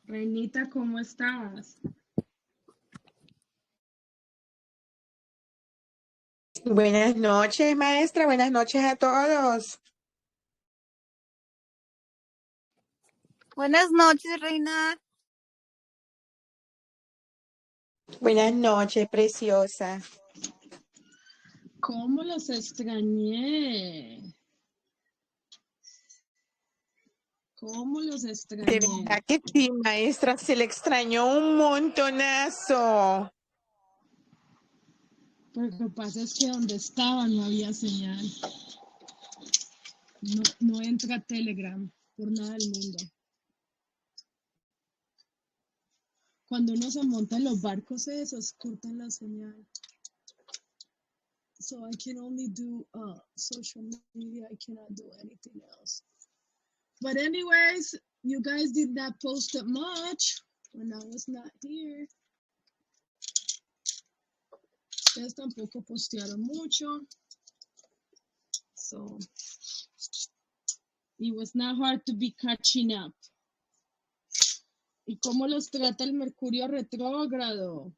Reinita, ¿cómo estás? Buenas noches, maestra. Buenas noches a todos. Buenas noches, Reina. Buenas noches, preciosa. ¿Cómo los extrañé? ¿Cómo los De extrañé? verdad que sí, maestra. Se le extrañó un montonazo. Lo que pasa es que donde estaba no había señal. No entra Telegram por nada del mundo. Cuando uno se monta en los barcos esos, cortan la señal. So I can only do social media. I cannot do anything else. But anyways, you guys did not post it much when I was not here. Ustedes tampoco postearon mucho. So it was not hard to be catching up. ¿Y cómo los trata el Mercurio retrógrado?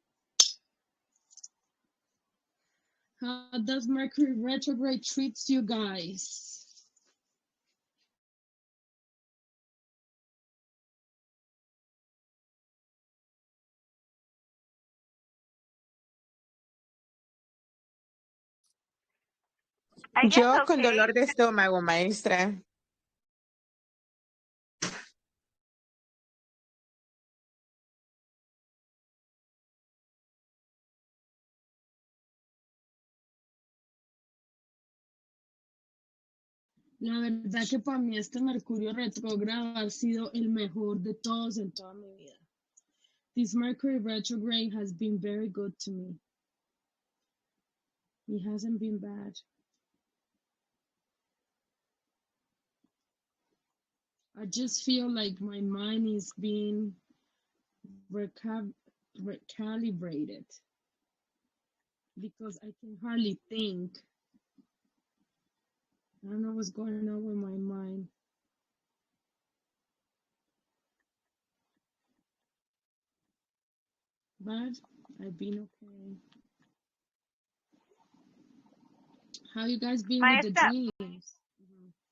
How does Mercury retrograde treats you guys? I guess Yo con okay. dolor de estómago, maestra. La verdad que para mí este Mercurio retrógrado ha sido el mejor de todos en toda mi vida. This Mercury retrograde has been very good to me. It hasn't been bad. I just feel like my mind is being recalibrated because I can hardly think. I don't know what's going on with my mind. But I've been okay. How you guys been with the Maestra, dreams?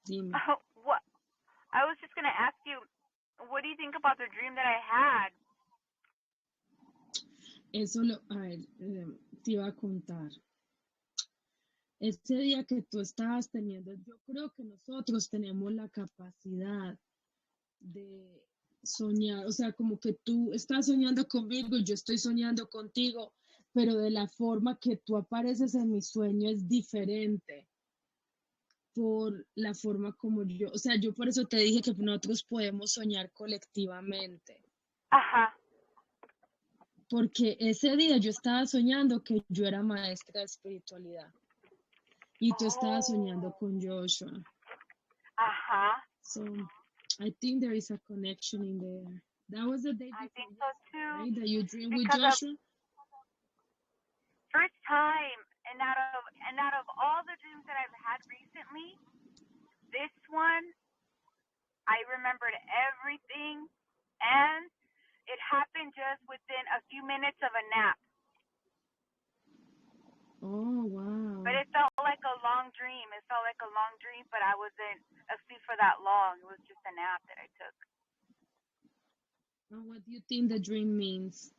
Dime. what? I was just gonna ask you, what do you think about the dream that I had? Eso a ver, te iba a contar. Ese día que tú estabas teniendo, yo creo que nosotros tenemos la capacidad de soñar, o sea, como que tú estás soñando conmigo y yo estoy soñando contigo, pero de la forma que tú apareces en mi sueño es diferente por la forma como yo, o sea, yo por eso te dije que nosotros podemos soñar colectivamente, Ajá. porque ese día yo estaba soñando que yo era maestra de espiritualidad y tú estabas soñando Oh. con Joshua. Ajá. So I think there is a connection in there. That was the day I before think so yesterday, too. right? That you dreamed with Because of Joshua? first time, and out of all the dreams that I've had recently, this one I remembered everything, and it happened just within a few minutes of a nap. Oh, wow. But it felt like a long dream. It felt like a long dream, but I wasn't asleep for that long. It was just a nap that I took. And what do you think the dream means?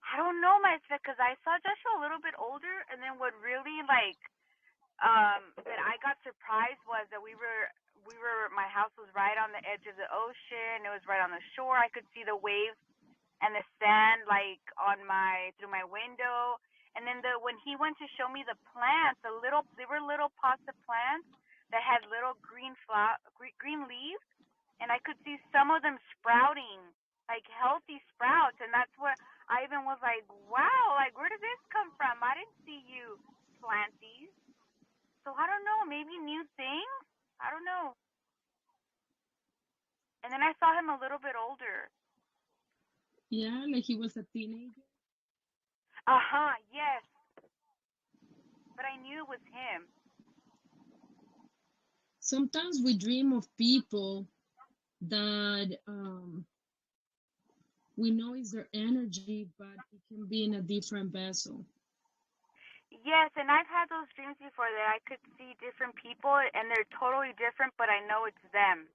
I don't know, because I saw Joshua a little bit older, and then what really that I got surprised was that my house was right on the edge of the ocean. It was right on the shore. I could see the waves and the sand like through my window. And then when he went to show me the plants, they were little pots of plants that had little green leaves, and I could see some of them sprouting, like healthy sprouts. And that's where I even was like, wow, like where did this come from? I didn't see you plant these. So I don't know, maybe new things? I don't know. And then I saw him a little bit older. Yeah, like he was a teenager? Uh-huh, yes. But I knew it was him. Sometimes we dream of people that we know is their energy, but it can be in a different vessel. Yes, and I've had those dreams before that I could see different people and they're totally different, but I know it's them.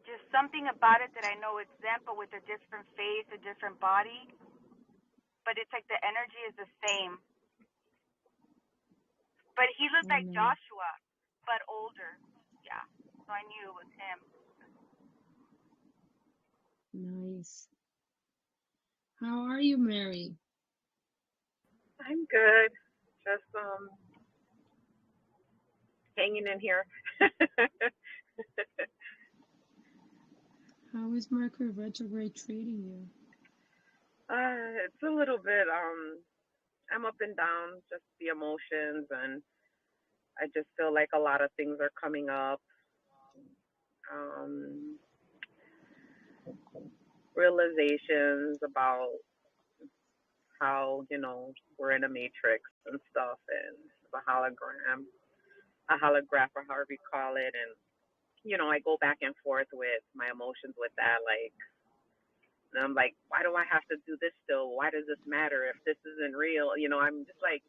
Just something about it that I know it's them, but with a different face, a different body. But it's like the energy is the same. But he looked like Amen. Joshua, but older. Yeah, so I knew it was him. Nice. How are you, Mary? I'm good. Just hanging in here. How is Mercury retrograde treating you? It's a little bit I'm up and down, just the emotions, and I just feel like a lot of things are coming up. Um Realizations about how, we're in a matrix and stuff, and a hologram, a holograph, or however you call it. And I go back and forth with my emotions with that, like, and I'm like, why do I have to do this still? Why does this matter if this isn't real? I'm just like,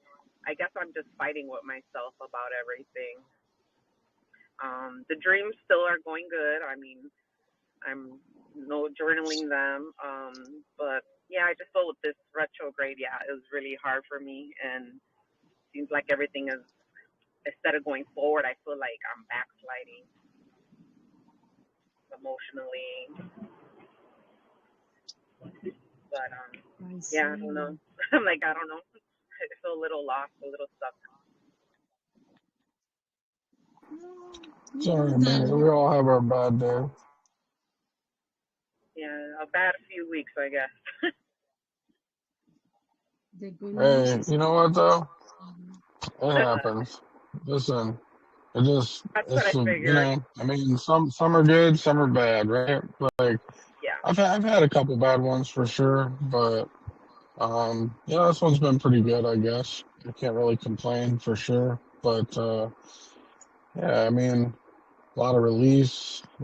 I guess I'm just fighting with myself about everything. The dreams still are going good. I mean, I'm no journaling them. But yeah, I just feel with this retrograde, yeah, it was really hard for me, and seems like everything is, instead of going forward, I feel like I'm backsliding emotionally. But I yeah, I don't know. see. I'm like, I don't know. I feel a little lost, a little stuck. Yeah, Sorry, that man. We all have our bad days. Yeah, a bad few weeks, I guess. the good news Hey, is you know what though? mhm. It happens. Listen, That's what I it's figured. I mean, some are good, some are bad, right? Like Yeah, I've had a couple bad ones for sure, but yeah, this one's been pretty good, I guess. I can't really complain for sure, but yeah, I mean, a lot of releasing,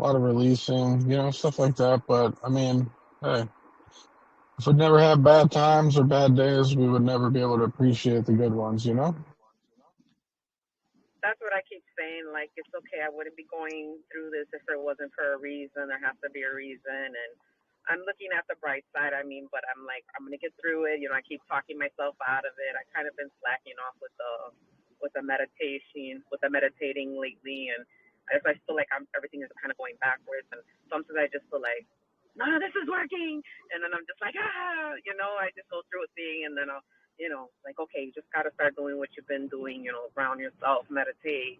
stuff like that. But I mean, hey, if we'd never have bad times or bad days, we would never be able to appreciate the good ones, you know? that's what I keep saying. Like, it's okay. I wouldn't be going through this if it wasn't for a reason. There has to be a reason. And I'm looking at the bright side. I mean, but I'm like, I'm gonna get through it. I keep talking myself out of it. I kind of been slacking off with the meditating lately, and I feel like everything is kind of going backwards. And sometimes I just feel like, none of this is working, and then I'm just like, I just go through a thing, and then I'll, like, okay, you just got to start doing what you've been doing, ground yourself, meditate,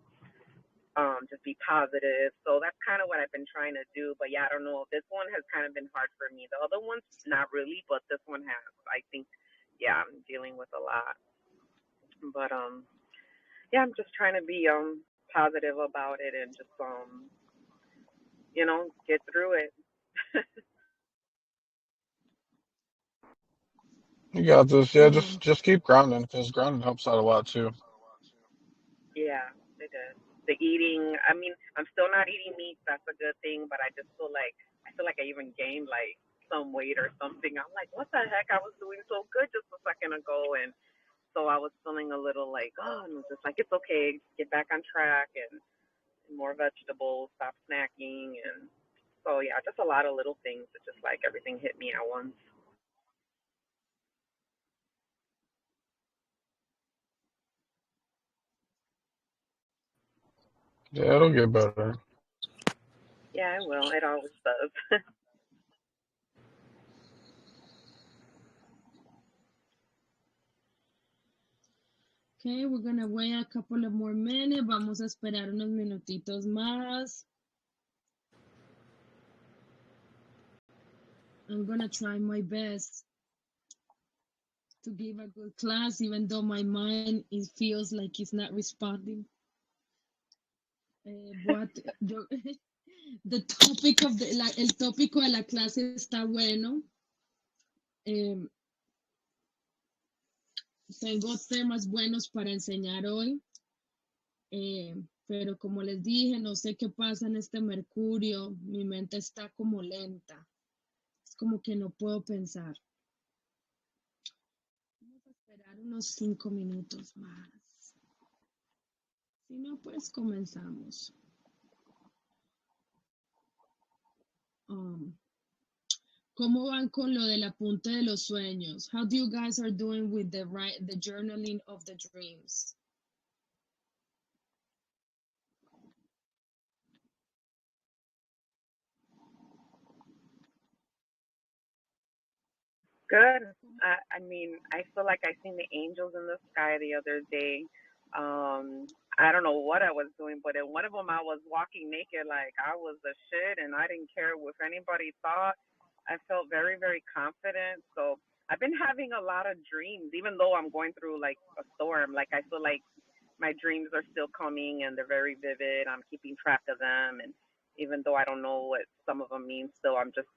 just be positive. So that's kind of what I've been trying to do. But yeah, I don't know. This one has kind of been hard for me. The other ones, not really, but this one has. I think, yeah, I'm dealing with a lot. But yeah, I'm just trying to be positive about it, and just get through it. You got this. Yeah, Yeah, just keep grounding because grounding helps out a lot too. Yeah, it does. The eating, I mean, I'm still not eating meat. That's a good thing, but I feel like I even gained like some weight or something. I'm like, what the heck? I was doing so good just a second ago, and so I was feeling a little like, oh, and it's just like, it's okay, get back on track, and more vegetables, stop snacking, and so yeah, just a lot of little things that just like everything hit me at once. Yeah, it'll get better. Yeah, it will. It always does. okay, we're gonna wait a couple of more minutes. Vamos a esperar unos minutitos más. I'm gonna try my best to give a good class, even though my mind it feels like it's not responding. But yo, the topic of el tópico de la clase está bueno. Eh, tengo temas buenos para enseñar hoy. pero como les dije, no sé qué pasa en este Mercurio, mi mente está como lenta, es como que no puedo pensar. Vamos a esperar unos 5 minutos más. Si no, pues comenzamos. Um, ¿Cómo van con lo del apunte de los sueños? How do you guys are doing with the journaling of the dreams? Good. I mean, I feel like I seen the angels in the sky the other day. I don't know what I was doing, but in one of them I was walking naked like I was the shit, and I didn't care what anybody thought. I felt very, very confident. So I've been having a lot of dreams, even though I'm going through like a storm. Like I feel like my dreams are still coming and they're very vivid. I'm keeping track of them, and even though I don't know what some of them mean, still I'm just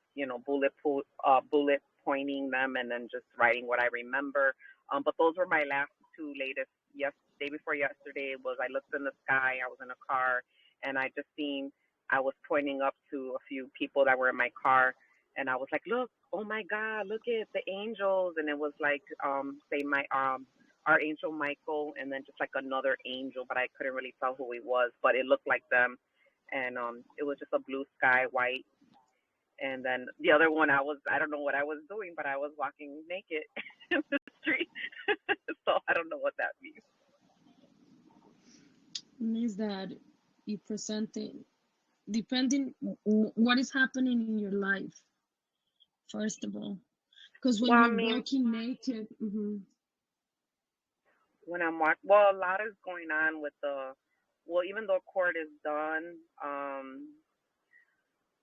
bullet pointing them and then just writing what I remember. But those were my last two latest. Yes, day before yesterday was I looked in the sky. I was in a car and I just seen I was pointing up to a few people that were in my car, and I was like, look, oh my God, look at the angels, and it was like say my Archangel Michael, and then just like another angel, but I couldn't really tell who he was, but it looked like them, and it was just a blue sky, white, and then the other one, I don't know what I was doing, but I was walking naked in the street, so I don't know what that means. It means that you presenting, depending what is happening in your life, first of all, because when Well, I you're mean, walking naked, when I'm watching, well, a lot is going on with well, even though court is done,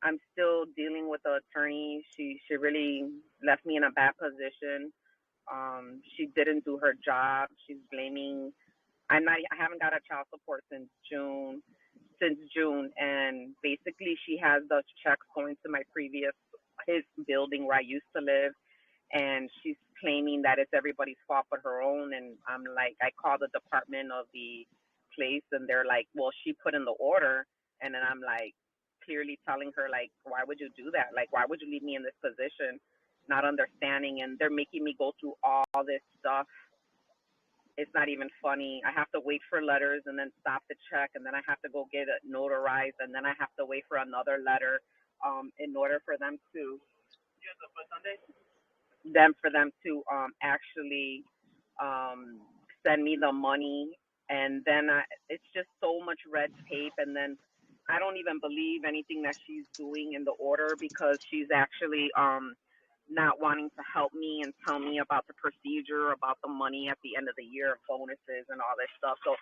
I'm still dealing with the attorney. She really left me in a bad position. She didn't do her job. She's blaming. I haven't got a child support since June, and basically she has the checks going to my previous his building where I used to live, and she's claiming that it's everybody's fault but her own. And I'm like, I call the department of the place, and they're like, well, she put in the order, and then I'm like, clearly telling her like, why would you do that? Like, why would you leave me in this position? Not understanding, and they're making me go through all this stuff. It's not even funny. I have to wait for letters and then stop the check, and then I have to go get it notarized, and then I have to wait for another letter in order for them to actually um, send me the money, and then it's just so much red tape, and then I don't even believe anything that she's doing in the order because she's actually not wanting to help me and tell me about the procedure, about the money at the end of the year, bonuses and all this stuff. So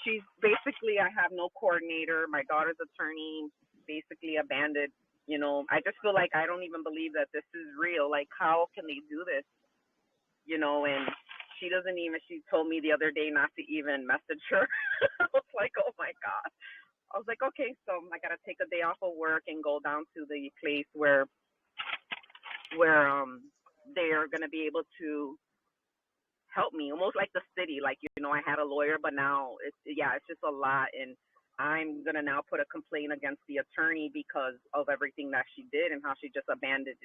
she's basically, I have no coordinator. My daughter's attorney basically abandoned. I just feel like I don't even believe that this is real. Like, how can they do this? And she doesn't even, she told me the other day not to even message her. I was like, oh my God. I was like, okay, so I got to take a day off of work and go down to the place where they are going to be able to help me, almost like the city. Like, I had a lawyer, but now it's just a lot. And I'm going to now put a complaint against the attorney because of everything that she did and how she just abandoned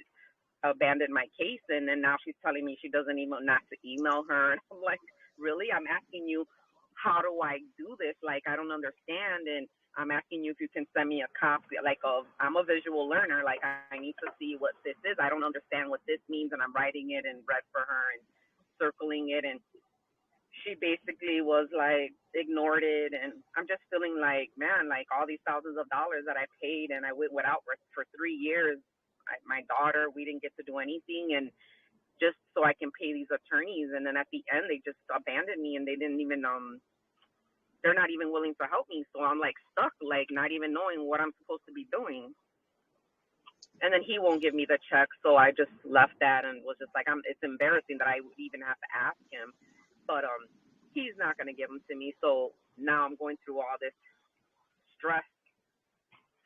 my case. And then now she's telling me she doesn't even not to email her. And I'm like, really? I'm asking you, how do I do this? Like, I don't understand. And I'm asking you if you can send me a copy, like I'm a visual learner. Like, I need to see what this is. I don't understand what this means. And I'm writing it in red for her and circling it. And she basically was like ignored it. And I'm just feeling like, man, like all these thousands of dollars that I paid and I went without for 3 years. My daughter, we didn't get to do anything, and just so I can pay these attorneys. And then at the end, they just abandoned me, and they didn't even they're not even willing to help me. So I'm like stuck, like not even knowing what I'm supposed to be doing. And then he won't give me the check, so I just left that and was just like, it's embarrassing that I would even have to ask him, but he's not gonna give them to me. So now I'm going through all this stress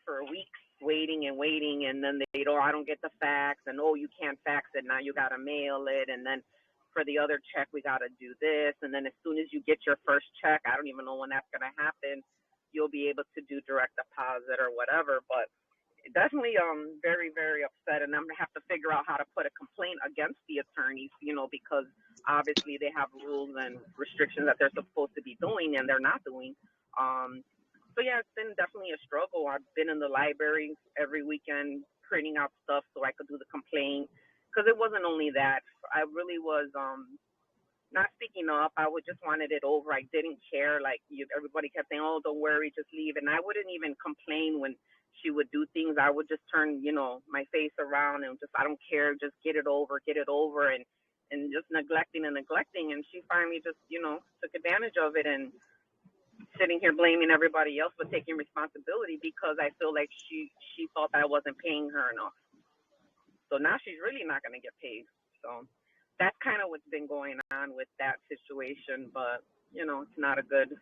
for weeks waiting and waiting, and then I don't get the fax, and you can't fax it, now you gotta mail it, and then for the other check we gotta do this, and then as soon as you get your first check, I don't even know when that's gonna happen, you'll be able to do direct deposit or whatever. But definitely very, very upset, and I'm gonna have to figure out how to put a complaint against the attorneys, because obviously they have rules and restrictions that they're supposed to be doing and they're not doing. So yeah, it's been definitely a struggle. I've been in the library every weekend printing out stuff so I could do the complaint, because it wasn't only that. I really was not speaking up. I would just wanted it over. I didn't care. Like everybody kept saying, "Oh, don't worry, just leave." And I wouldn't even complain when she would do things. I would just turn, my face around and just, I don't care, just get it over, and just neglecting and neglecting. And she finally just, took advantage of it and sitting here blaming everybody else but taking responsibility, because I feel like she thought that I wasn't paying her enough. So now she's really not going to get paid. So that's kind of what's been going on with that situation. But, it's not a good,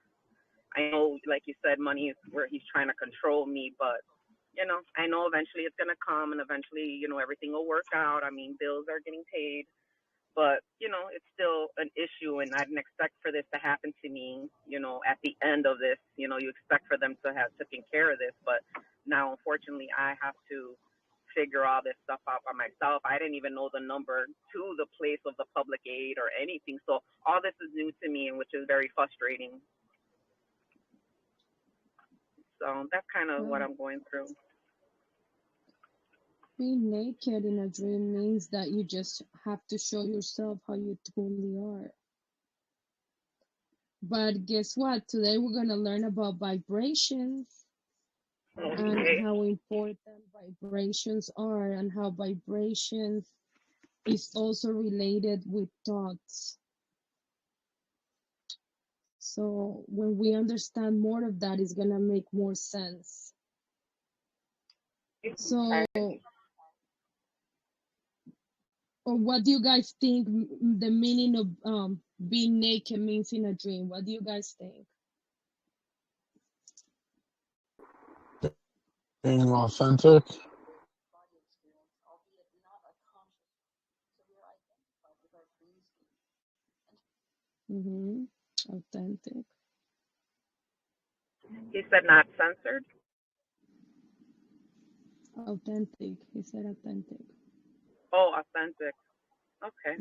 I know, like you said, money is where he's trying to control me. But, I know eventually it's going to come, and eventually, everything will work out. I mean, bills are getting paid. But, it's still an issue, and I didn't expect for this to happen to me, at the end of this. You expect for them to have taken care of this. But now, unfortunately, I have to figure all this stuff out by myself. I didn't even know the number to the place of the public aid or anything. So all this is new to me, and which is very frustrating. So that's kind of what I'm going through. Being naked in a dream means that you just have to show yourself how you truly are. But guess what? Today we're going to learn about vibrations and how important vibrations are, and how vibrations is also related with thoughts. So when we understand more of that, it's going to make more sense. So what do you guys think the meaning of being naked means in a dream? What do you guys think? Being authentic. Authentic. He said not censored. Authentic. He said authentic. Oh, authentic. Okay.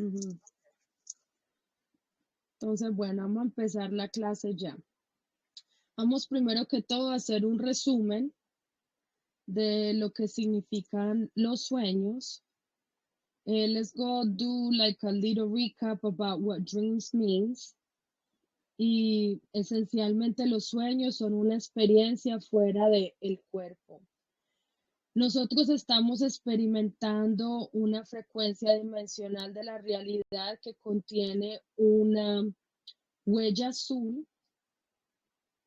Entonces, bueno, vamos a empezar la clase ya. Vamos primero que todo a hacer un resumen de lo que significan los sueños. Let's go do like a little recap about what dreams means. Y esencialmente los sueños son una experiencia fuera del cuerpo. Nosotros estamos experimentando una frecuencia dimensional de la realidad que contiene una huella azul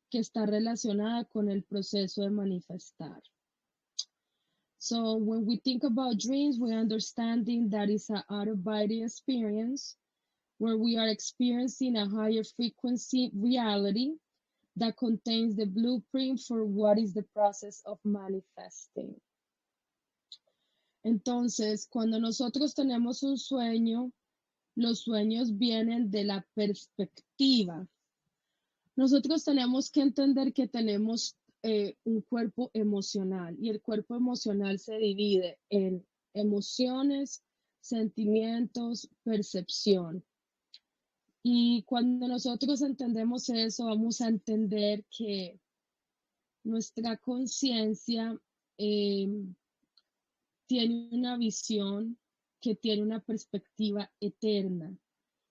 que está relacionada con el proceso de manifestar. So when we think about dreams, we're understanding that it's an out-of-body experience where we are experiencing a higher frequency reality that contains the blueprint for what is the process of manifesting. Entonces, cuando nosotros tenemos un sueño, los sueños vienen de la perspectiva. Nosotros tenemos que entender que tenemos un cuerpo emocional, y el cuerpo emocional se divide en emociones, sentimientos, percepción. Y cuando nosotros entendemos eso, vamos a entender que nuestra conciencia tiene una visión que tiene una perspectiva eterna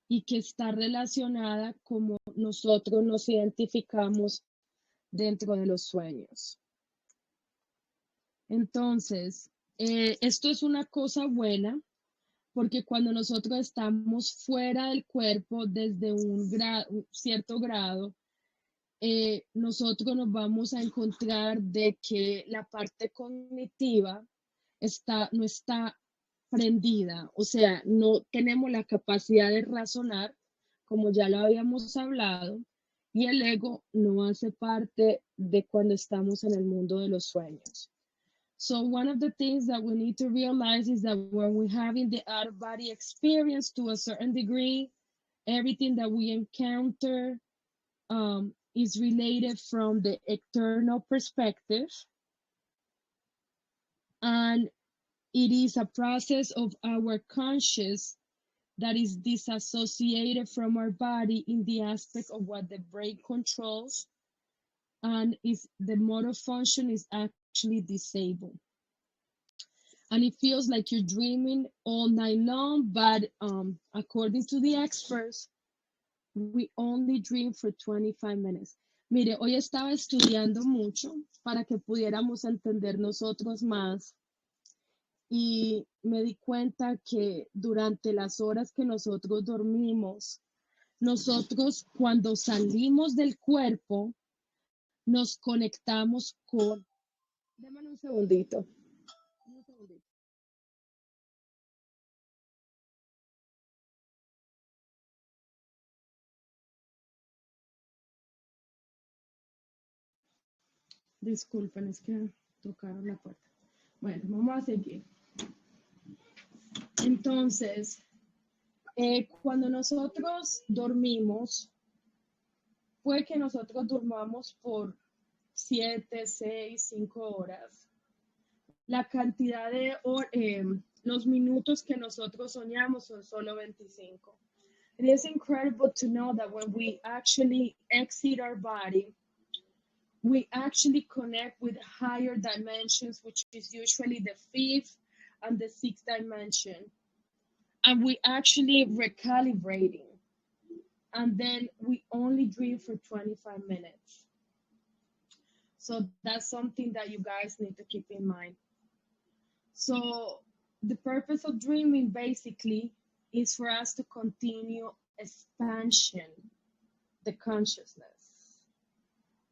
y que está relacionada como nosotros nos identificamos dentro de los sueños. Entonces, esto es una cosa buena, porque cuando nosotros estamos fuera del cuerpo desde un cierto grado, nosotros nos vamos a encontrar de que la parte cognitiva no está prendida, o sea, no tenemos la capacidad de razonar, como ya lo habíamos hablado, y el ego no hace parte de cuando estamos en el mundo de los sueños. So one of the things that we need to realize is that when we're having the out-of-body experience to a certain degree, everything that we encounter is related from the external perspective, and it is a process of our conscious that is disassociated from our body in the aspect of what the brain controls, and is the motor function is actually disabled. And it feels like you're dreaming all night long, but according to the experts, we only dream for 25 minutes. Mire, hoy estaba estudiando mucho para que pudiéramos entender nosotros más, y me di cuenta que durante las horas que nosotros dormimos, nosotros cuando salimos del cuerpo, nos conectamos con... Déjame un segundito. Un segundito. Disculpen, es que tocaron la puerta. Bueno, vamos a seguir. Entonces, cuando nosotros dormimos, puede que nosotros durmamos por 7, 6, 5 horas. La cantidad de los minutos que nosotros soñamos son solo 25. It is incredible to know that when we actually exit our body, we actually connect with higher dimensions, which is usually the 5th and the 6th dimension. And we actually recalibrating. And then we only dream for 25 minutes. So that's something that you guys need to keep in mind. So the purpose of dreaming basically is for us to continue expansion, the consciousness.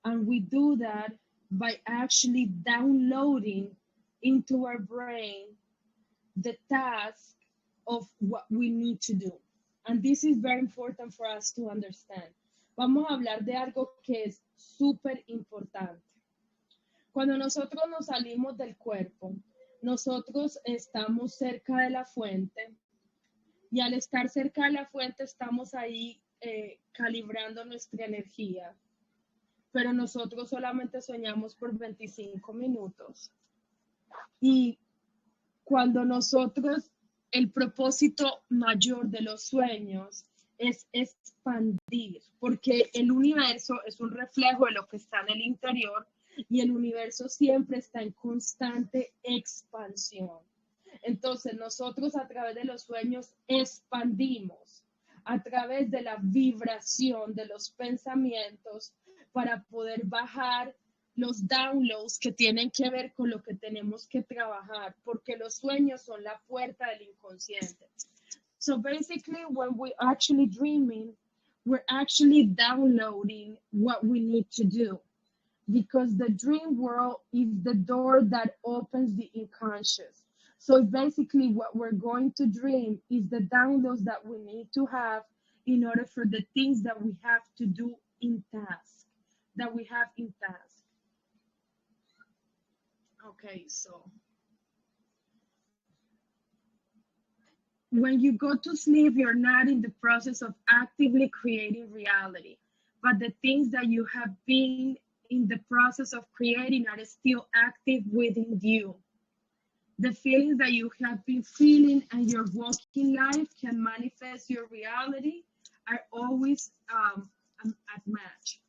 And we do that by actually downloading into our brain the task of what we need to do. And this is very important for us to understand. Vamos a hablar de algo que es súper importante. Cuando nosotros nos salimos del cuerpo, nosotros estamos cerca de la fuente, y al estar cerca de la fuente estamos ahí calibrando nuestra energía, pero nosotros solamente soñamos por 25 minutos. Y cuando nosotros, el propósito mayor de los sueños es expandir, porque el universo es un reflejo de lo que está en el interior, y el universo siempre está en constante expansión. Entonces nosotros a través de los sueños expandimos, a través de la vibración de los pensamientos, para poder bajar los downloads que tienen que ver con lo que tenemos que trabajar, porque los sueños son la puerta del inconsciente. So basically, when we're actually dreaming, we're actually downloading what we need to do, because the dream world is the door that opens the unconscious. So basically what we're going to dream is the downloads that we need to have in order for the things that we have to do in task, Okay, so when you go to sleep, you're not in the process of actively creating reality, but the things that you have been in the process of creating are still active within you. The feelings that you have been feeling and your waking life can manifest your reality are always at match.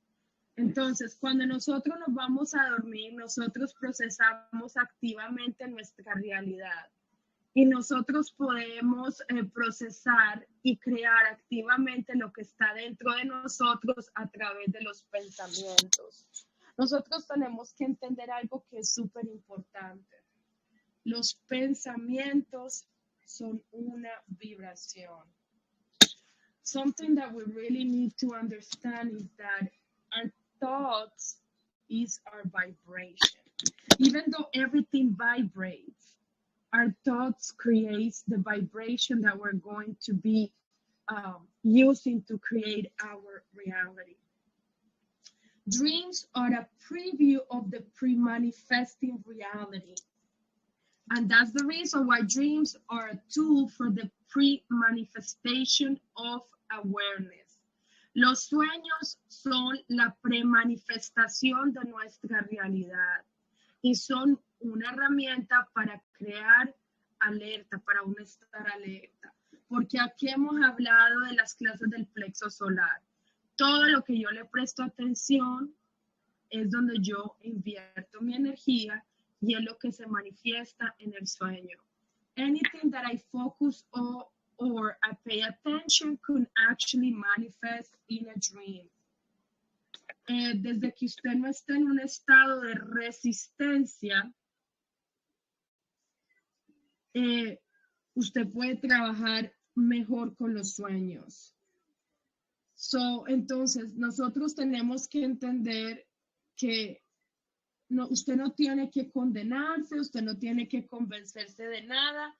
Entonces, cuando nosotros nos vamos a dormir, nosotros procesamos activamente nuestra realidad. Y nosotros podemos procesar y crear activamente lo que está dentro de nosotros a través de los pensamientos. Nosotros tenemos que entender algo que es súper importante. Los pensamientos son una vibración. Something that we really need to understand is that our thoughts is our vibration. Even though everything vibrates, our thoughts create the vibration that we're going to be using to create our reality. Dreams are a preview of the pre-manifesting reality. And that's the reason why dreams are a tool for the pre-manifestation of awareness. Los sueños son la premanifestación de nuestra realidad y son una herramienta para crear alerta, para un estar alerta. Porque aquí hemos hablado de las clases del plexo solar. Todo lo que yo le presto atención es donde yo invierto mi energía y es lo que se manifiesta en el sueño. Anything that I focus on or I pay attention could actually manifest in a dream. Desde que usted no está en un estado de resistencia, usted puede trabajar mejor con los sueños. Entonces, nosotros tenemos que entender que usted no tiene que condenarse, usted no tiene que convencerse de nada.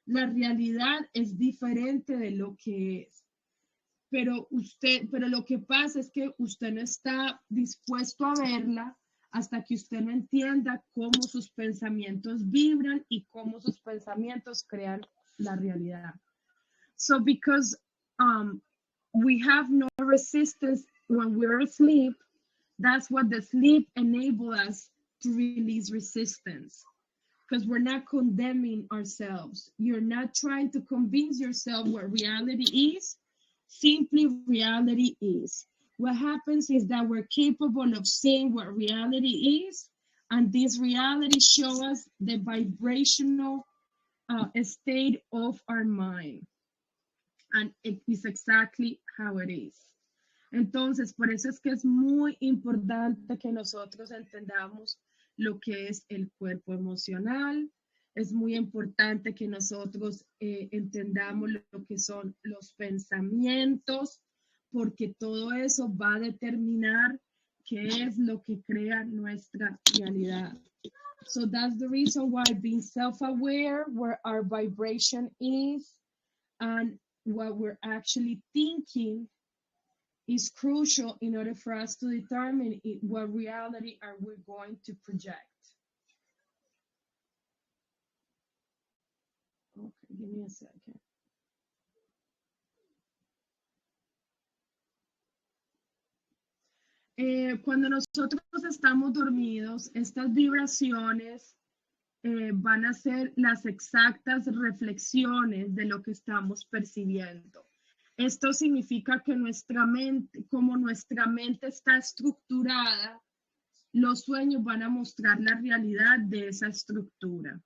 La realidad es diferente de lo que es. Pero lo que pasa es que usted no está dispuesto a verla hasta que usted no entienda cómo sus pensamientos vibran y cómo sus pensamientos crean la realidad. So because we have no resistance when we're asleep, that's what the sleep enables us to release resistance. Because we're not condemning ourselves. You're not trying to convince yourself what reality is. Simply reality is. What happens is that we're capable of seeing what reality is, and this reality shows us the vibrational state of our mind. And it is exactly how it is. Entonces, por eso es que es muy importante que nosotros entendamos lo que es el cuerpo emocional. Es muy importante que nosotros entendamos lo que son los pensamientos, porque todo eso va a determinar qué es lo que crea nuestra realidad. So that's the reason why being self-aware, where our vibration is, and what we're actually thinking is crucial in order for us to determine what reality are we going to project. Okay, give me a second. Cuando nosotros estamos dormidos, estas vibraciones van a ser las exactas reflexiones de lo que estamos percibiendo. Esto significa que como nuestra mente está estructurada, los sueños van a mostrar la realidad de esa estructura.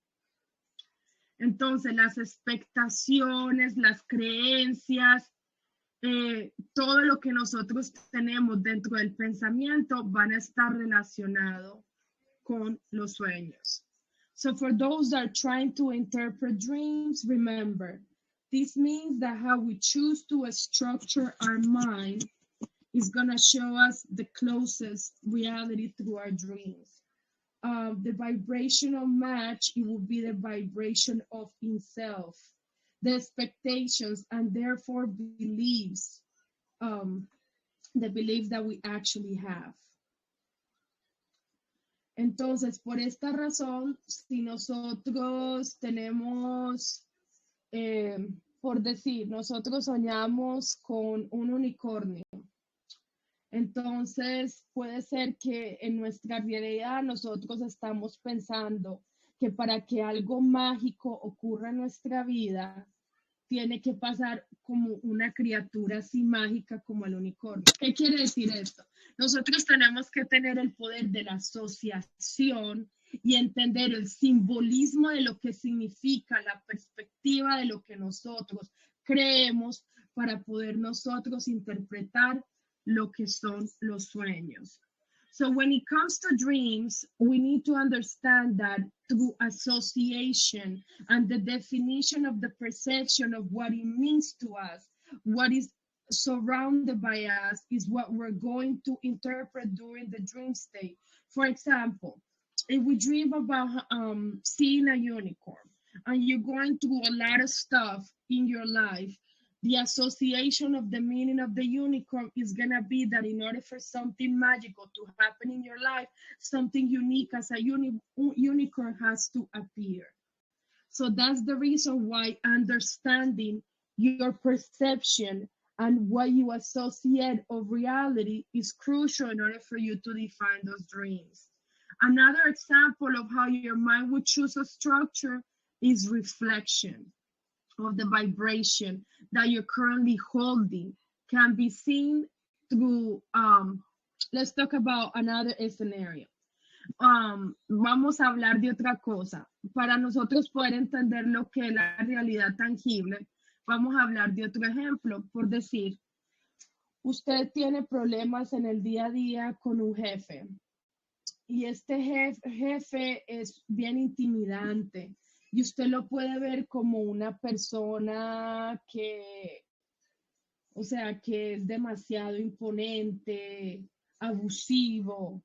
Entonces, las expectaciones, las creencias, todo lo que nosotros tenemos dentro del pensamiento van a estar relacionados con los sueños. So for those that are trying to interpret dreams, remember, this means that how we choose to structure our mind is going to show us the closest reality through our dreams. The vibrational match, it will be the vibration of himself, the expectations, and therefore beliefs, the beliefs that we actually have. Entonces, por esta razón, si nosotros tenemos, por decir, nosotros soñamos con un unicornio, entonces puede ser que en nuestra realidad nosotros estamos pensando que para que algo mágico ocurra en nuestra vida, tiene que pasar como una criatura así mágica como el unicornio. ¿Qué quiere decir esto? Nosotros tenemos que tener el poder de la asociación y entender el simbolismo de lo que significa la perspectiva de lo que nosotros creemos para poder nosotros interpretar lo que son los sueños. So when it comes to dreams, we need to understand that through association and the definition of the perception of what it means to us, what is surrounded by us is what we're going to interpret during the dream state. For example, if we dream about seeing a unicorn and you're going through a lot of stuff in your life, the association of the meaning of the unicorn is going to be that in order for something magical to happen in your life, something unique as a unicorn has to appear. So that's the reason why understanding your perception and what you associate of reality is crucial in order for you to define those dreams. Another example of how your mind would choose a structure is reflection of the vibration that you're currently holding can be seen through, let's talk about another scenario. Vamos a hablar de otra cosa. Para nosotros poder entender lo que es la realidad tangible, vamos a hablar de otro ejemplo. Por decir, usted tiene problemas en el día a día con un jefe y este jefe es bien intimidante y usted lo puede ver como una persona que, o sea, que es demasiado imponente, abusivo.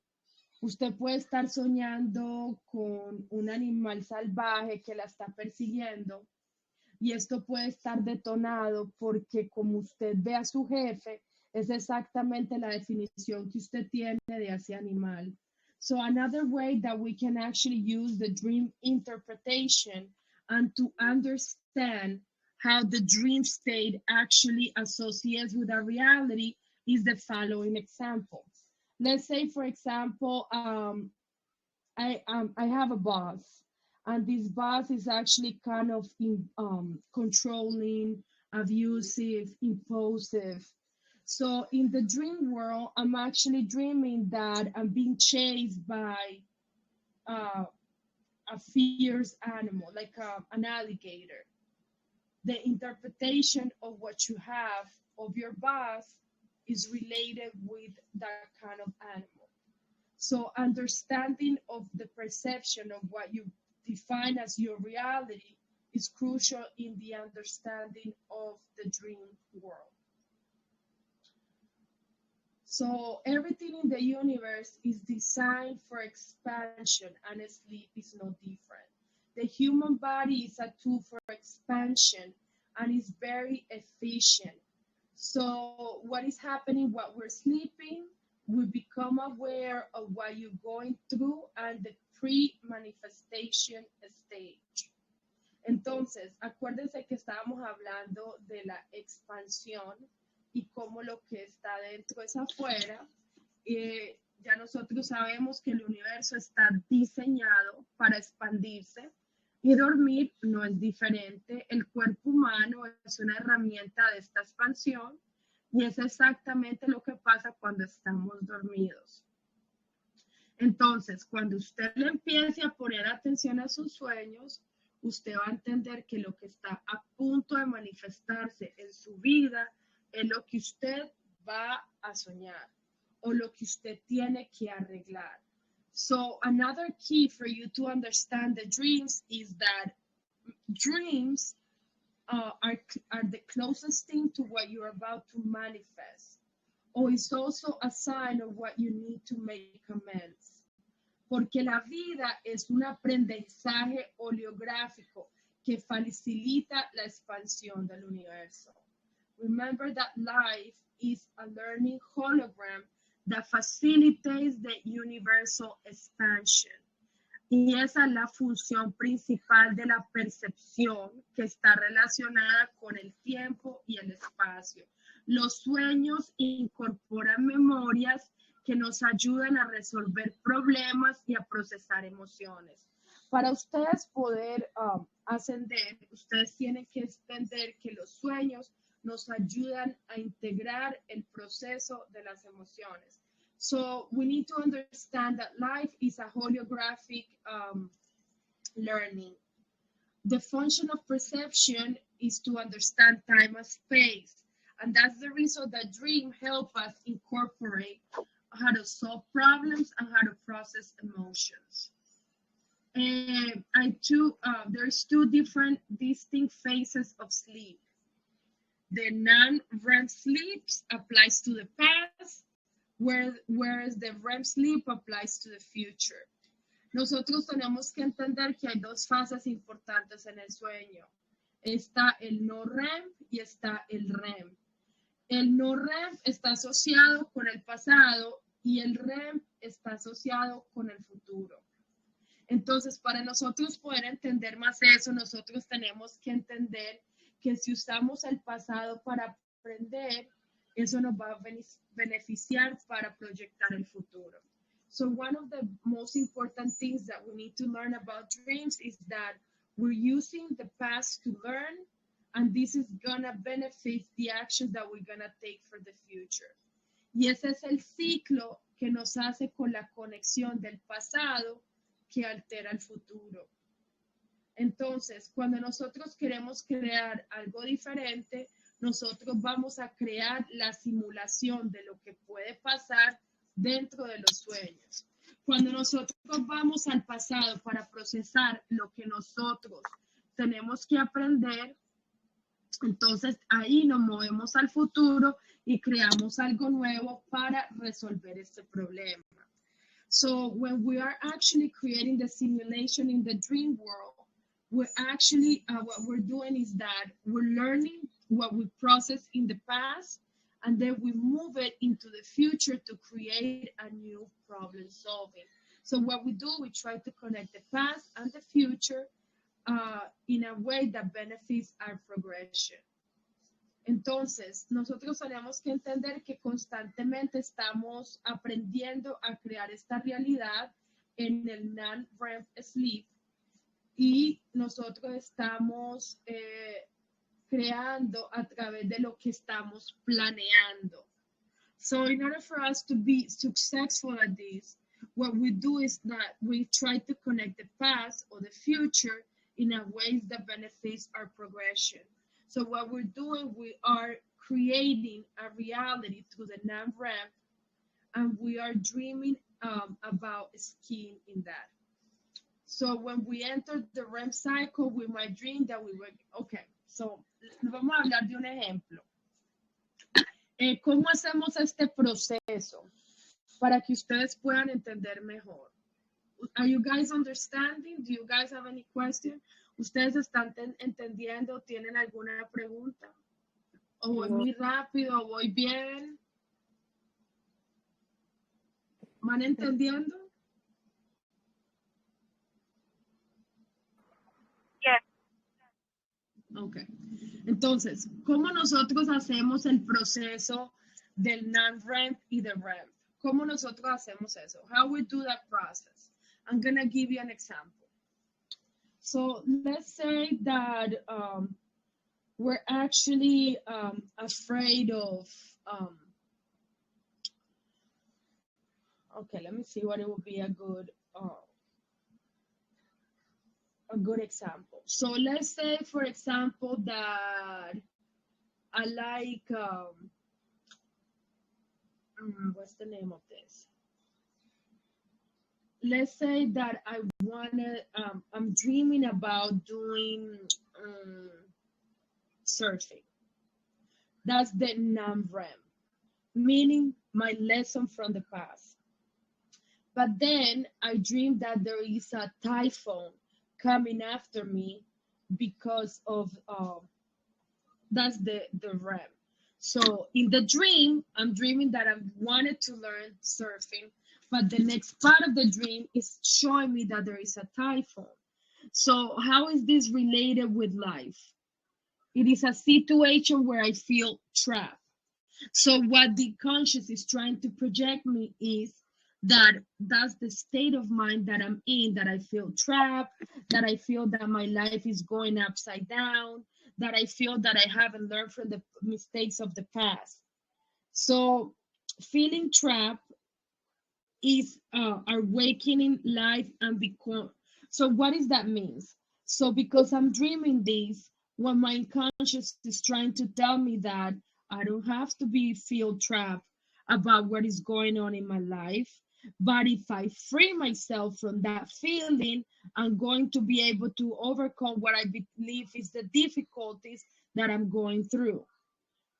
Usted puede estar soñando con un animal salvaje que la está persiguiendo y esto puede estar detonado porque como usted ve a su jefe, es exactamente la definición que usted tiene de ese animal. So another way that we can actually use the dream interpretation and to understand how the dream state actually associates with a reality is the following example. Let's say, for example, I have a boss, and this boss is actually kind of controlling, abusive, impulsive. So in the dream world, I'm actually dreaming that I'm being chased by a fierce animal, like an alligator. The interpretation of what you have of your boss is related with that kind of animal. So understanding of the perception of what you define as your reality is crucial in the understanding of the dream world. So everything in the universe is designed for expansion, and sleep is no different. The human body is a tool for expansion and is very efficient. So what is happening while we're sleeping? We become aware of what you're going through and the pre-manifestation stage. Entonces, acuérdense que estábamos hablando de la expansión y cómo lo que está dentro es afuera. Ya nosotros sabemos que el universo está diseñado para expandirse y dormir no es diferente. El cuerpo humano es una herramienta de esta expansión y es exactamente lo que pasa cuando estamos dormidos. Entonces, cuando usted le empiece a poner atención a sus sueños, usted va a entender que lo que está a punto de manifestarse en su vida es lo que usted va a soñar o lo que usted tiene que arreglar. So another key for you to understand the dreams is that dreams are the closest thing to what you're about to manifest. Or it's also a sign of what you need to make amends. Porque la vida es un aprendizaje oleográfico que facilita la expansión del universo. Remember that life is a learning hologram that facilitates the universal expansion. Y esa es la función principal de la percepción que está relacionada con el tiempo y el espacio. Los sueños incorporan memorias que nos ayudan a resolver problemas y a procesar emociones. Para ustedes poder ascender, ustedes tienen que entender que los sueños nos ayudan a integrar el proceso de las emociones. So we need to understand that life is a holographic learning. The function of perception is to understand time and space. And that's the reason that dreams help us incorporate how to solve problems and how to process emotions. There's two different distinct phases of sleep. The non-REM sleep applies to the past, whereas the REM sleep applies to the future. Nosotros tenemos que entender que hay dos fases importantes en el sueño. Está el no REM y está el REM. El no REM está asociado con el pasado y el REM está asociado con el futuro. Entonces, para nosotros poder entender más eso, nosotros tenemos que entender que si usamos el pasado para aprender, eso nos va a beneficiar para proyectar el futuro. So one of the most important things that we need to learn about dreams is that we're using the past to learn, and this is gonna benefit the actions that we're gonna take for the future. Y ese es el ciclo que nos hace con la conexión del pasado que altera el futuro. Entonces, cuando nosotros queremos crear algo diferente, nosotros vamos a crear la simulación de lo que puede pasar dentro de los sueños. Cuando nosotros vamos al pasado para procesar lo que nosotros tenemos que aprender, entonces ahí nos movemos al futuro y creamos algo nuevo para resolver este problema. So when we are actually creating the simulation in the dream world, we're actually, what we're doing is that we're learning what we processed in the past, and then we move it into the future to create a new problem solving. So what we do, we try to connect the past and the future in a way that benefits our progression. Entonces, nosotros tenemos que entender que constantemente estamos aprendiendo a crear esta realidad en el non-REM sleep, y nosotros estamos creando a través de lo que estamos planeando. So in order for us to be successful at this, what we do is that we try to connect the past or the future in a way that benefits our progression. So what we're doing, we are creating a reality through the non-REM, and we are dreaming about skin in that. So when we enter the REM cycle, we might dream that we were, okay, so vamos a hablar de un ejemplo. ¿Cómo hacemos este proceso para que ustedes puedan entender mejor? Are you guys understanding? Do you guys have any question? ¿Ustedes están entendiendo? ¿Tienen alguna pregunta? ¿O voy muy rápido? ¿O voy bien? ¿Van entendiendo? Yes. Ok. Entonces, ¿cómo nosotros hacemos el proceso del non-REM y del REM? ¿Cómo nosotros hacemos eso? How we do that process? I'm going to give you an example. So let's say that we're actually afraid of, okay, let me see what it would be a good example. So let's say, for example, that I like, what's the name of this? Let's say that I wanna, I'm dreaming about doing surfing. That's the non-REM, meaning my lesson from the past. But then I dream that there is a typhoon coming after me because of, that's the REM. So in the dream, I'm dreaming that I wanted to learn surfing, but the next part of the dream is showing me that there is a typhoon. So how is this related with life? It is a situation where I feel trapped. So what the conscious is trying to project me is that that's the state of mind that I'm in, that I feel trapped, that I feel that my life is going upside down, that I feel that I haven't learned from the mistakes of the past. So feeling trapped is awakening life and become. So what does that mean? So because I'm dreaming this, when my unconscious is trying to tell me that I don't have to feel trapped about what is going on in my life, but if I free myself from that feeling, I'm going to be able to overcome what I believe is the difficulties that I'm going through.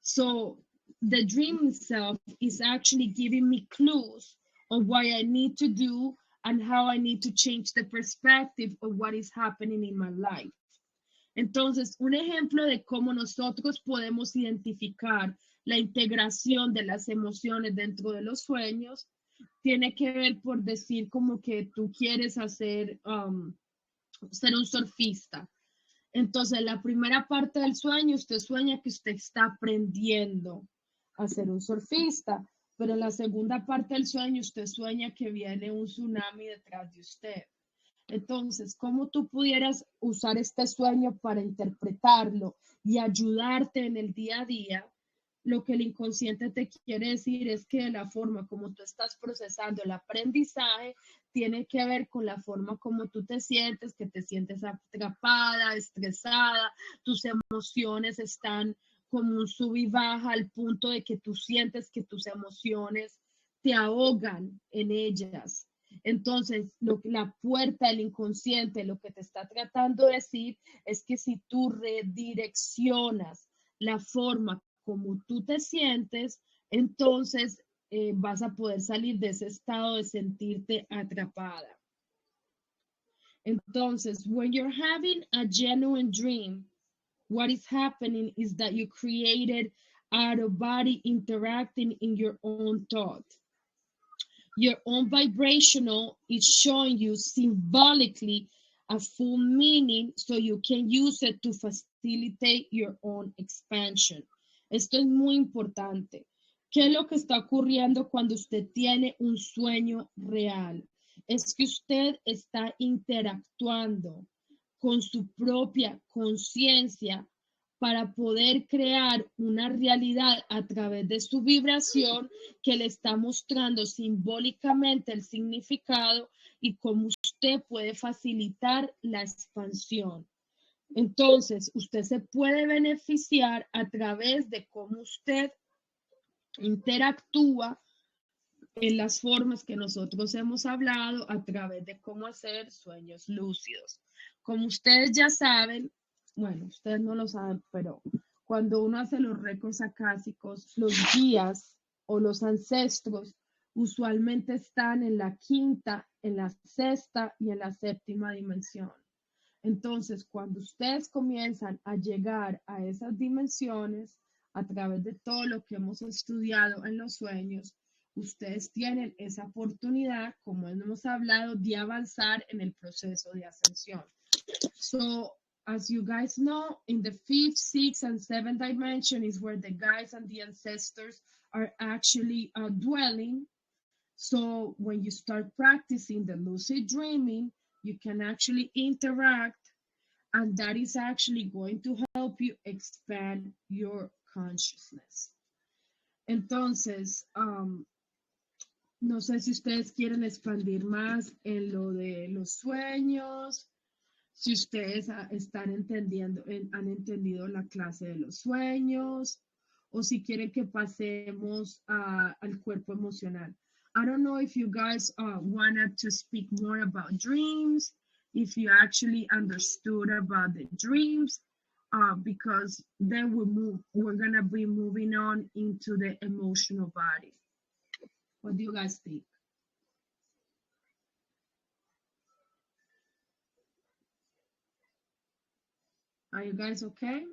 So the dream itself is actually giving me clues of what I need to do and how I need to change the perspective of what is happening in my life. Entonces, un ejemplo de cómo nosotros podemos identificar la integración de las emociones dentro de los sueños tiene que ver por decir como que tú quieres hacer, ser un surfista. Entonces, la primera parte del sueño, usted sueña que usted está aprendiendo a ser un surfista, pero en la segunda parte del sueño, usted sueña que viene un tsunami detrás de usted. Entonces, ¿cómo tú pudieras usar este sueño para interpretarlo y ayudarte en el día a día? Lo que el inconsciente te quiere decir es que la forma como tú estás procesando el aprendizaje tiene que ver con la forma como tú te sientes, que te sientes atrapada, estresada, tus emociones están como un sub y baja al punto de que tú sientes que tus emociones te ahogan en ellas. Entonces, la puerta del inconsciente, lo que te está tratando de decir es que si tú redireccionas la forma como tú te sientes, entonces vas a poder salir de ese estado de sentirte atrapada. Entonces, when you're having a genuine dream, what is happening is that you created out of body interacting in your own thought. Your own vibrational is showing you symbolically a full meaning so you can use it to facilitate your own expansion. Esto es muy importante. ¿Qué es lo que está ocurriendo cuando usted tiene un sueño real? Es que usted está interactuando con su propia conciencia para poder crear una realidad a través de su vibración que le está mostrando simbólicamente el significado y cómo usted puede facilitar la expansión. Entonces, usted se puede beneficiar a través de cómo usted interactúa en las formas que nosotros hemos hablado a través de cómo hacer sueños lúcidos. Como ustedes ya saben, bueno, ustedes no lo saben, pero cuando uno hace los récords acásicos, los guías o los ancestros usualmente están en la quinta, en la sexta y en la séptima dimensión. Entonces, cuando ustedes comienzan a llegar a esas dimensiones a través de todo lo que hemos estudiado en los sueños, ustedes tienen esa oportunidad, como hemos hablado, de avanzar en el proceso de ascensión. So, as you guys know, in the fifth, sixth, and seventh dimension is where the guides and the ancestors are actually dwelling. So, when you start practicing the lucid dreaming, you can actually interact, and that is actually going to help you expand your consciousness. Entonces, no sé si ustedes quieren expandir más en lo de los sueños, si ustedes están entendiendo, han entendido la clase de los sueños, o si quieren que pasemos al cuerpo emocional. I don't know if you guys wanted to speak more about dreams, if you actually understood about the dreams, because then we're gonna be moving on into the emotional body. What do you guys think? Are you guys okay?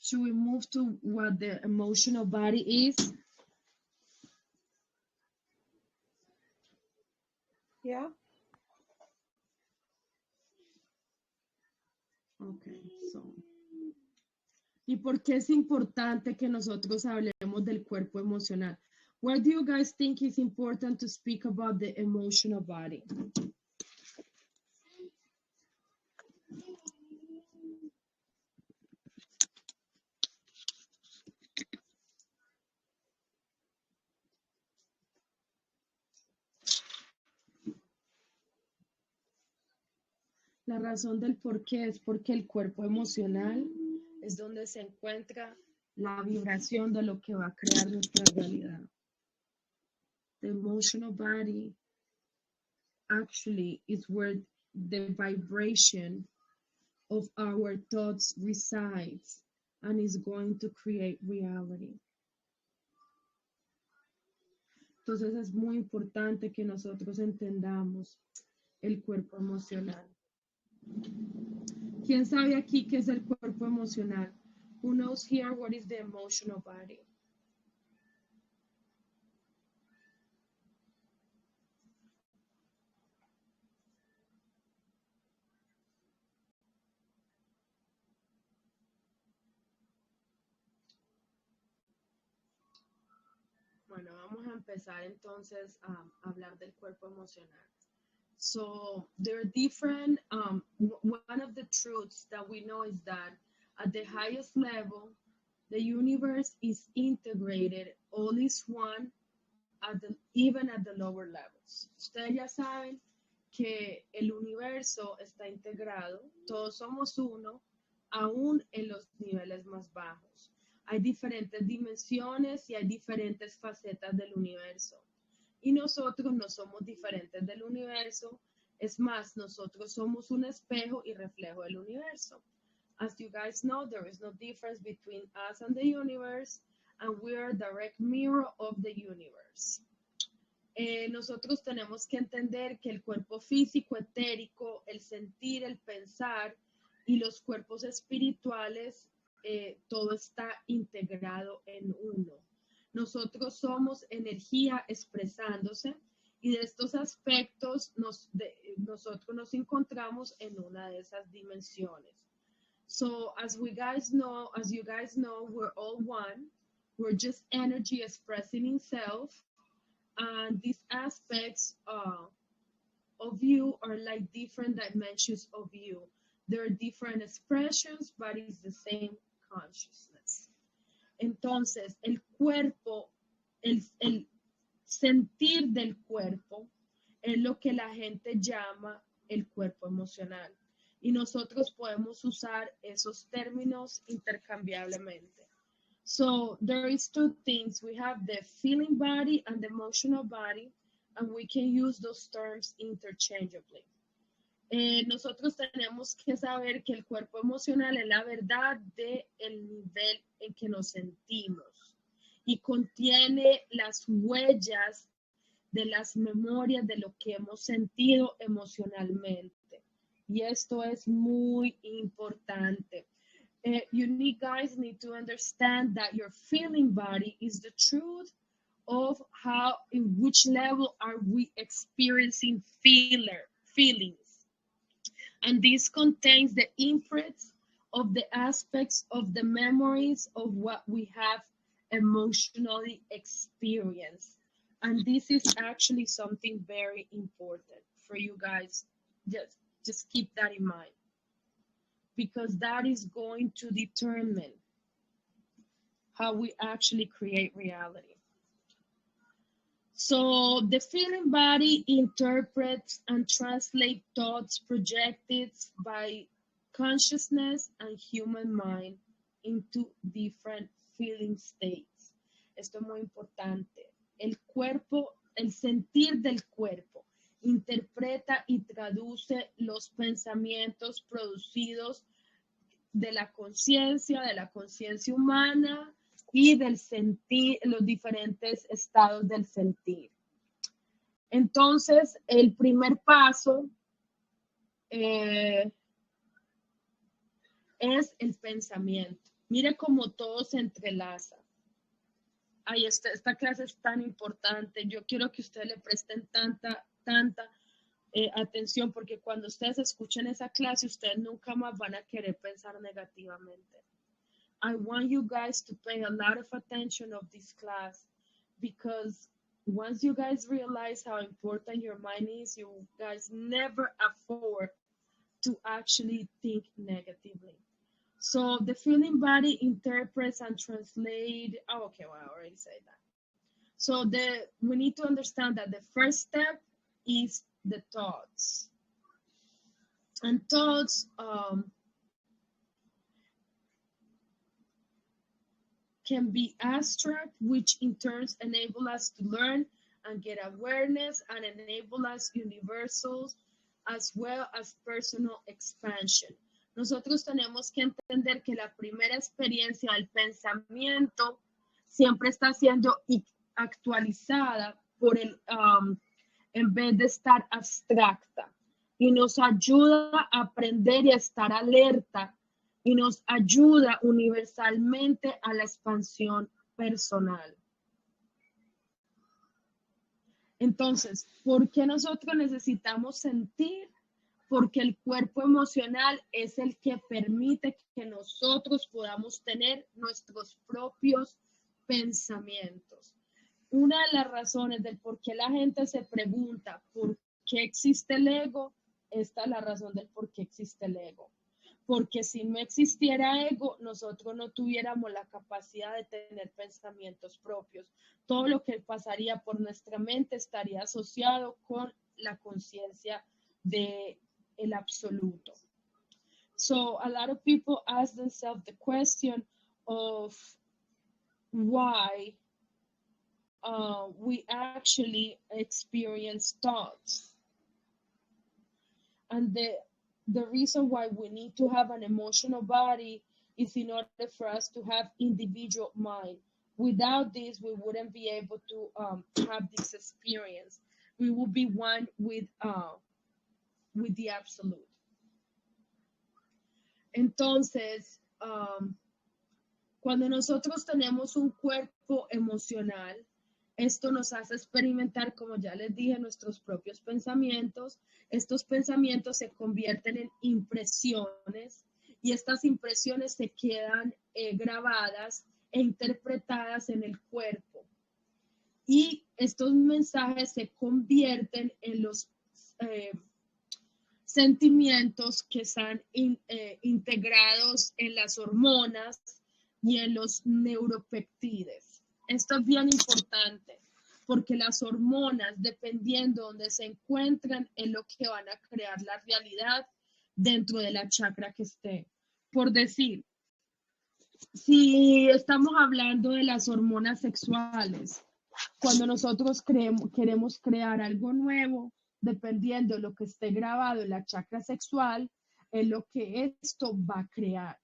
Should we move to what the emotional body is? Yeah. Okay, so. ¿Y por qué es importante que nosotros hablemos del cuerpo emocional? Why do you guys think it's important to speak about the emotional body? La razón del por qué es porque el cuerpo emocional es donde se encuentra la vibración de lo que va a crear nuestra realidad. The emotional body actually is where the vibration of our thoughts resides and is going to create reality. Entonces es muy importante que nosotros entendamos el cuerpo emocional. ¿Quién sabe aquí qué es el cuerpo emocional? Who knows here what is the emotional body? Bueno, vamos a empezar entonces a hablar del cuerpo emocional. So there are different, one of the truths that we know is that at the highest level, the universe is integrated, all is one, even at the lower levels. Ustedes ya saben que el universo está integrado, todos somos uno, aún en los niveles más bajos. Hay diferentes dimensiones y hay diferentes facetas del universo. Y nosotros no somos diferentes del universo, es más, nosotros somos un espejo y reflejo del universo. As you guys know, there is no difference between us and the universe, and we are a direct mirror of the universe. Nosotros tenemos que entender que el cuerpo físico, etérico, el sentir, el pensar y los cuerpos espirituales, todo está integrado en uno. Nosotros somos energía expresándose y de estos aspectos nosotros nos encontramos en una de esas dimensiones. So as you guys know, we're all one. We're just energy expressing itself. And these aspects of you are like different dimensions of you. There are different expressions, but it's the same consciousness. Entonces, el cuerpo, el sentir del cuerpo es lo que la gente llama el cuerpo emocional. Y nosotros podemos usar esos términos intercambiablemente. So there is two things. We have the feeling body and the emotional body, and we can use those terms interchangeably. Nosotros tenemos que saber que el cuerpo emocional es la verdad del nivel en que nos sentimos y contiene las huellas de las memorias de lo que hemos sentido emocionalmente. Y esto es muy importante. You guys need to understand that your feeling body is the truth of how, in which level are we experiencing feelings. And this contains the imprints of the aspects of the memories of what we have emotionally experienced. And this is actually something very important for you guys. Just keep that in mind, because that is going to determine how we actually create reality. So the feeling body interprets and translates thoughts projected by consciousness and human mind into different feeling states. Esto es muy importante. El cuerpo, el sentir del cuerpo, interpreta y traduce los pensamientos producidos de la conciencia humana y del sentir, los diferentes estados del sentir. Entonces, el primer paso es el pensamiento. Mire cómo todo se entrelaza. Ay, esta clase es tan importante. Yo quiero que ustedes le presten tanta atención, porque cuando ustedes escuchen esa clase, ustedes nunca más van a querer pensar negativamente. I want you guys to pay a lot of attention of this class, because once you guys realize how important your mind is, you guys never afford to actually think negatively. So the feeling body interprets and translates. Oh, okay, well, I already said that. So we need to understand that the first step is the thoughts. And thoughts can be abstract, which in turn enable us to learn and get awareness and enable us universals as well as personal expansion. Nosotros tenemos que entender que la primera experiencia del pensamiento siempre está siendo actualizada por en vez de estar abstracta, y nos ayuda a aprender y a estar alerta, y nos ayuda universalmente a la expansión personal. Entonces, ¿por qué nosotros necesitamos sentir? Porque el cuerpo emocional es el que permite que nosotros podamos tener nuestros propios pensamientos. una de las razones del por qué la gente se pregunta por qué existe el ego, esta es la razón del por qué existe el ego. Porque si no existiera ego, nosotros no tuviéramos la capacidad de tener pensamientos propios. Todo lo que pasaría por nuestra mente estaría asociado con la conciencia de el absoluto. So a lot of people ask themselves the question of why we actually experience thoughts. And the reason why we need to have an emotional body is in order for us to have individual mind. Without this, we wouldn't be able to have this experience. We will be one with the absolute. Entonces, cuando nosotros tenemos un cuerpo emocional, esto nos hace experimentar, como ya les dije, nuestros propios pensamientos. Estos pensamientos se convierten en impresiones y estas impresiones se quedan grabadas e interpretadas en el cuerpo. Y estos mensajes se convierten en los sentimientos que están integrados en las hormonas y en los neuropéptidos. Esto es bien importante porque las hormonas, dependiendo de donde se encuentran, es lo que van a crear la realidad dentro de la chakra que esté. Por decir, si estamos hablando de las hormonas sexuales, cuando nosotros queremos crear algo nuevo, dependiendo de lo que esté grabado en la chakra sexual, es lo que esto va a crear.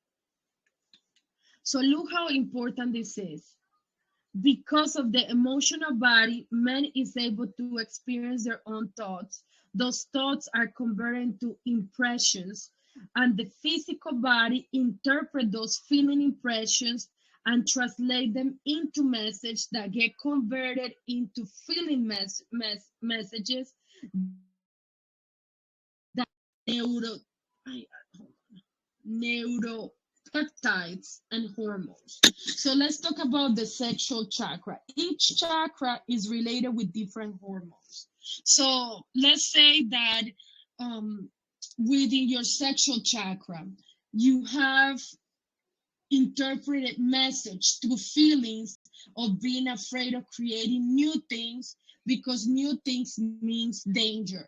So look how important this is. Because of the emotional body, man is able to experience their own thoughts. Those thoughts are converted into impressions, and the physical body interprets those feeling impressions and translate them into messages that get converted into feeling messages that neuropeptides and hormones. So let's talk about the sexual chakra. Each chakra is related with different hormones. So let's say that within your sexual chakra, you have interpreted message through feelings of being afraid of creating new things because new things means danger.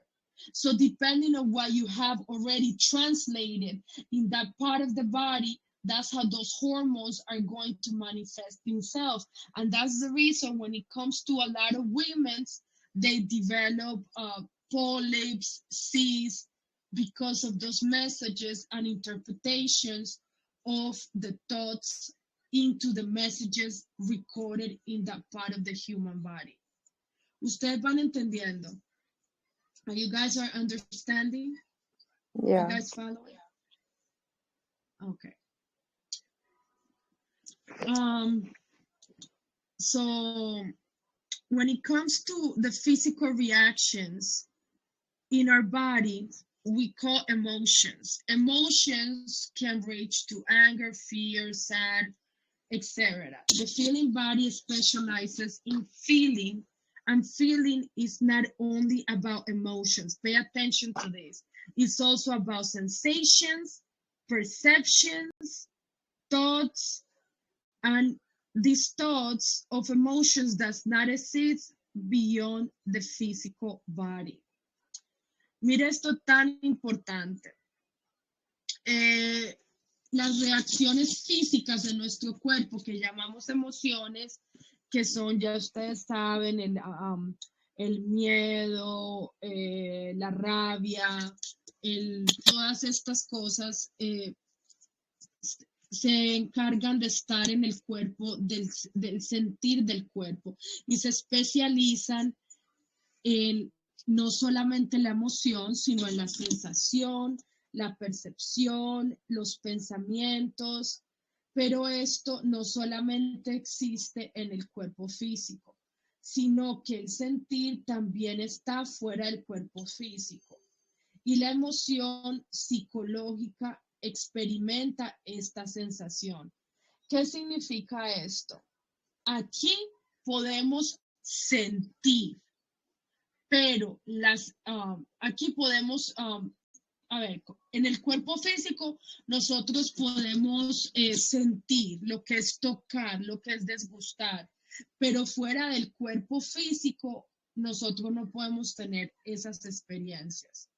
So depending on what you have already translated in that part of the body, that's how those hormones are going to manifest themselves. And that's the reason when it comes to a lot of women, they develop polyps, cysts, because of those messages and interpretations of the thoughts into the messages recorded in that part of the human body. Ustedes van entendiendo? Are you guys are understanding? Yeah. You guys following? Okay. So when it comes to the physical reactions in our body, we call emotions. Emotions can range to anger, fear, sad, etc. The feeling body specializes in feeling, and feeling is not only about emotions. Pay attention to this. It's also about sensations, perceptions, thoughts, and these thoughts of emotions does not exist beyond the physical body. Mira esto tan importante. Las reacciones físicas de nuestro cuerpo que llamamos emociones, que son, ya ustedes saben, el miedo, la rabia, todas estas cosas se encargan de estar en el cuerpo, del sentir del cuerpo, y se especializan en no solamente la emoción, sino en la sensación, la percepción, los pensamientos, pero esto no solamente existe en el cuerpo físico, sino que el sentir también está fuera del cuerpo físico. Y la emoción psicológica experimenta esta sensación. ¿Qué significa esto? Aquí podemos sentir. Pero aquí podemos, a ver, en el cuerpo físico nosotros podemos sentir lo que es tocar, lo que es desgustar, pero fuera del cuerpo físico nosotros no podemos tener esas experiencias.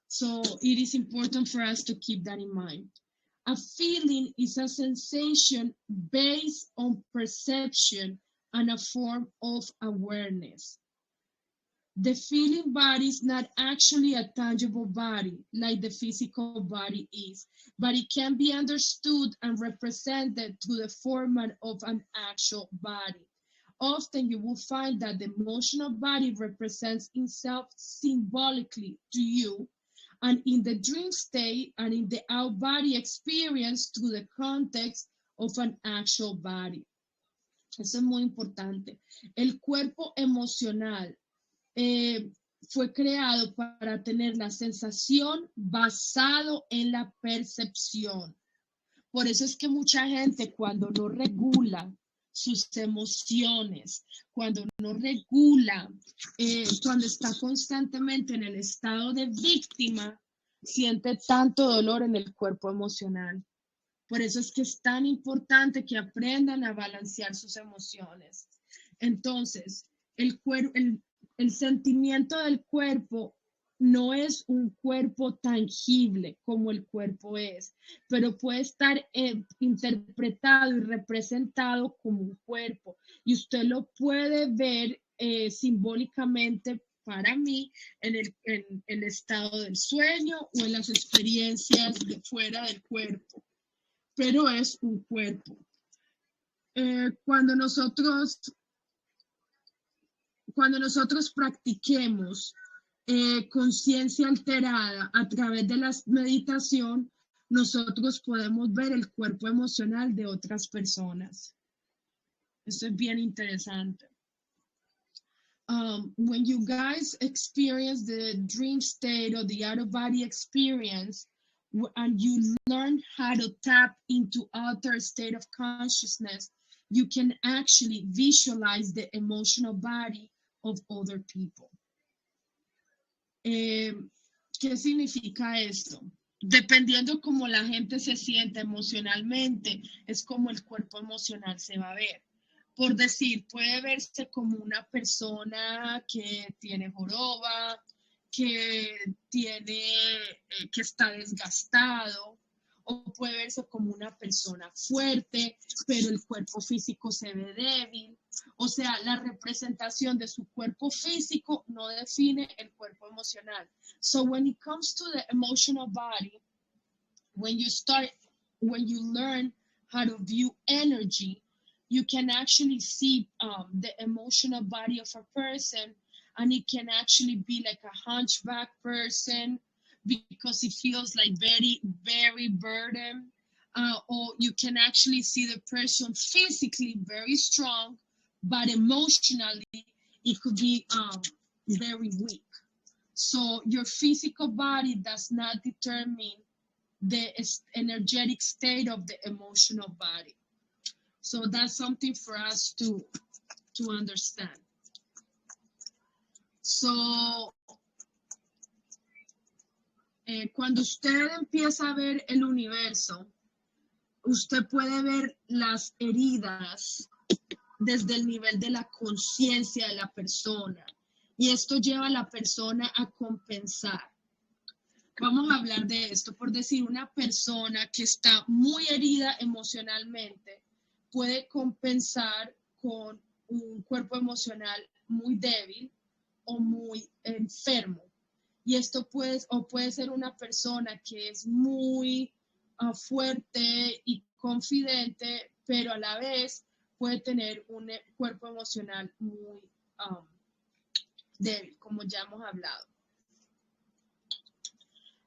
So it is important for us to keep that in mind. A feeling is a sensation based on perception and a form of awareness. The feeling body is not actually a tangible body like the physical body is, but it can be understood and represented through the format of an actual body. Often you will find that the emotional body represents itself symbolically to you, and in the dream state and in the out-body experience through the context of an actual body. Eso es muy importante. El cuerpo emocional fue creado para tener la sensación basado en la percepción. Por eso es que mucha gente cuando no regula sus emociones, cuando no regula, cuando está constantemente en el estado de víctima, siente tanto dolor en el cuerpo emocional. Por eso es que es tan importante que aprendan a balancear sus emociones. Entonces, el sentimiento del cuerpo no es un cuerpo tangible como el cuerpo es, pero puede estar interpretado y representado como un cuerpo. Y usted lo puede ver simbólicamente para mí en el estado del sueño o en las experiencias de fuera del cuerpo, pero es un cuerpo. Cuando nosotros practiquemos conciencia alterada a través de la meditación, nosotros podemos ver el cuerpo emocional de otras personas. Esto es bien interesante. When you guys experience the dream state or the out-of-body experience, and you learn how to tap into other state of consciousness, you can actually visualize the emotional body of other people. ¿Qué significa esto? Dependiendo cómo la gente se siente emocionalmente, es como el cuerpo emocional se va a ver. Por decir, puede verse como una persona que tiene joroba, que está desgastado, o puede verse como una persona fuerte, pero el cuerpo físico se ve débil. O sea, la representación de su cuerpo físico no define el cuerpo emocional. So when it comes to the emotional body, when you learn how to view energy, you can actually see the emotional body of a person, and it can actually be like a hunchback person because it feels like very, very burdened. Or you can actually see the person physically very strong, but emotionally it could be very weak. So your physical body does not determine the energetic state of the emotional body. So that's something for us to understand. So, cuando usted empieza a ver el universo, usted puede ver las heridas desde el nivel de la conciencia de la persona. Y esto lleva a la persona a compensar. Vamos a hablar de esto. Por decir, una persona que está muy herida emocionalmente puede compensar con un cuerpo emocional muy débil o muy enfermo. Y esto puede ser una persona que es muy fuerte y confidente, pero a la vez puede tener un cuerpo emocional muy débil, como ya hemos hablado.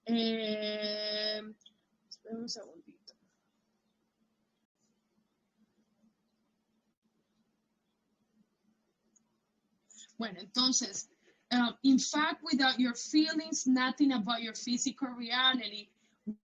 Espera un segundito. Bueno, entonces, in fact, without your feelings, nothing about your physical reality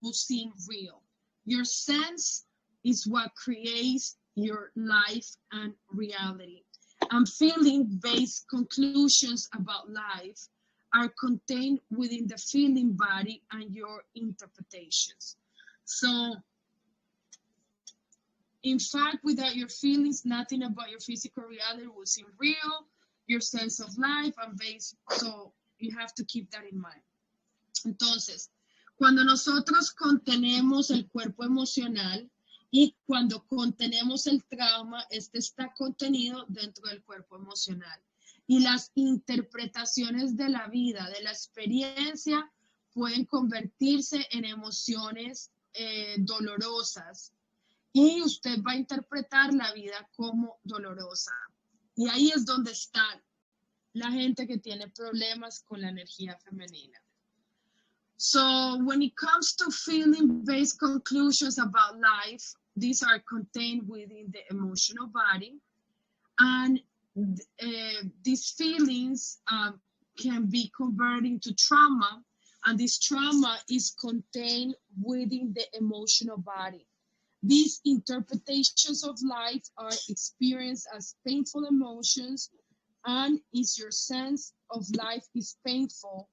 will seem real. Your sense is what creates your life and reality. and feeling-based conclusions about life are contained within the feeling body and your interpretations. So, in fact, without your feelings, nothing about your physical reality will seem real, your sense of life and base. So, you have to keep that in mind. Entonces, cuando nosotros contenemos el cuerpo emocional y cuando contenemos el trauma, este está contenido dentro del cuerpo emocional. Y las interpretaciones de la vida, de la experiencia, pueden convertirse en emociones dolorosas. Y usted va a interpretar la vida como dolorosa. Y ahí es donde está la gente que tiene problemas con la energía femenina. So when it comes to feeling-based conclusions about life, these are contained within the emotional body. And these feelings can be converted into trauma. And this trauma is contained within the emotional body. These interpretations of life are experienced as painful emotions, and if your sense of life is painful,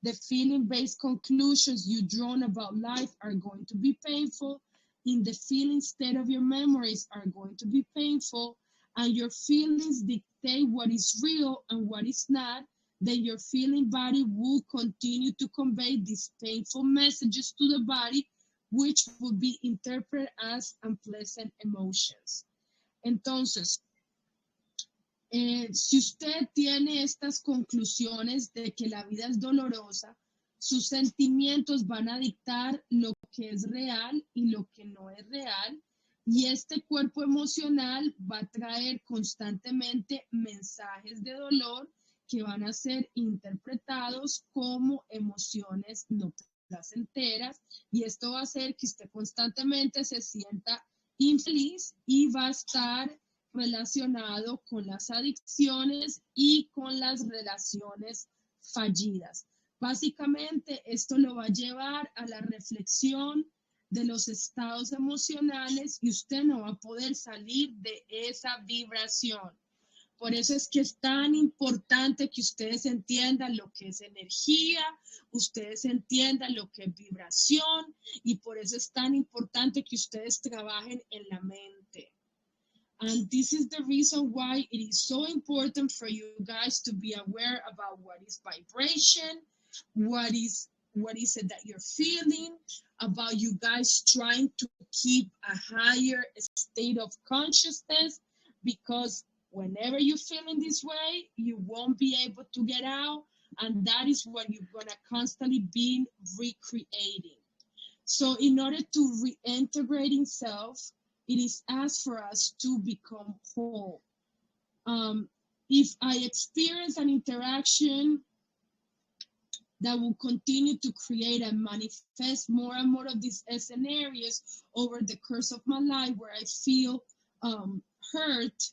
the feeling-based conclusions you drawn about life are going to be painful, in the feeling state of your memories are going to be painful, and your feelings dictate what is real and what is not, then your feeling body will continue to convey these painful messages to the body, which will be interpreted as unpleasant emotions. Entonces, si usted tiene estas conclusiones de que la vida es dolorosa, sus sentimientos van a dictar lo que es real y lo que no es real, y este cuerpo emocional va a traer constantemente mensajes de dolor que van a ser interpretados como emociones no placenteras, y esto va a hacer que usted constantemente se sienta infeliz y va a estar relacionado con las adicciones y con las relaciones fallidas. Básicamente, esto lo va a llevar a la reflexión de los estados emocionales y usted no va a poder salir de esa vibración. Por eso es que es tan importante que ustedes entiendan lo que es energía, ustedes entiendan lo que es vibración, y por eso es tan importante que ustedes trabajen en la mente. And this is the reason why it is so important for you guys to be aware about what is vibration, what is it that you're feeling, about you guys trying to keep a higher state of consciousness, because whenever you feel in this way, you won't be able to get out, and that is what you're going to constantly be recreating. So in order to reintegrating self, it is asked for us to become whole. If I experience an interaction that will continue to create and manifest more and more of these scenarios over the course of my life, where I feel hurt,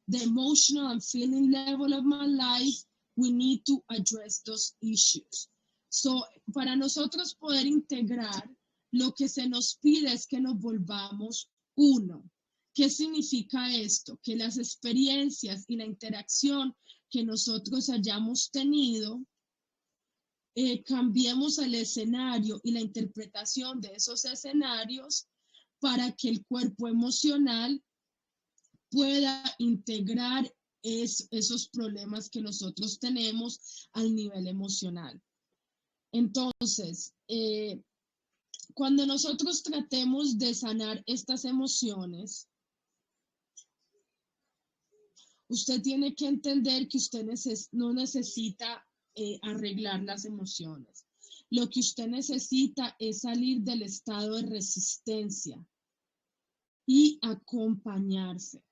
the emotional and feeling level of my life, we need to address those issues. So, para nosotros poder integrar, lo que se nos pide es que nos volvamos uno. ¿Qué significa esto? Que las experiencias y la interacción que nosotros hayamos tenido, cambiemos el escenario y la interpretación de esos escenarios para que el cuerpo emocional pueda integrar esos problemas que nosotros tenemos al nivel emocional. Entonces, cuando nosotros tratemos de sanar estas emociones, usted tiene que entender que usted no necesita arreglar las emociones. Lo que usted necesita es salir del estado de resistencia y acompañarse.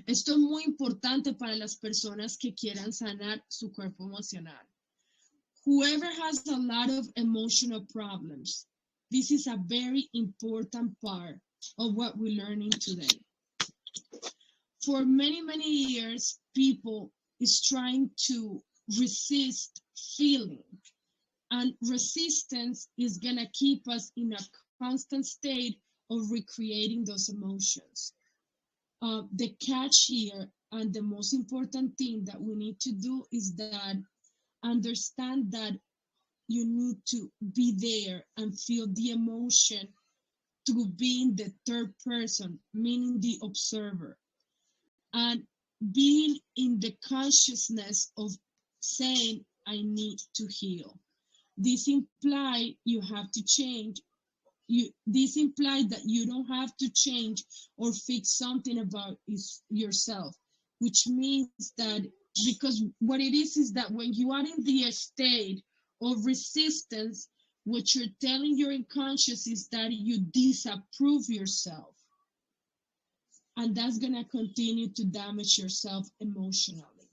Esto es muy importante para las personas que quieran sanar su cuerpo emocional. Whoever has a lot of emotional problems, this is a very important part of what we're learning today. For many, many years, people is trying to resist feeling, and resistance is going to keep us in a constant state of recreating those emotions. The catch here, and the most important thing that we need to do is that understand that you need to be there and feel the emotion through being the third person, meaning the observer, and being in the consciousness of saying, I need to heal. This implies you have to change. This implies that you don't have to change or fix something about yourself, which means that because what it is that when you are in the state of resistance, what you're telling your unconscious is that you disapprove yourself. And that's going to continue to damage yourself emotionally.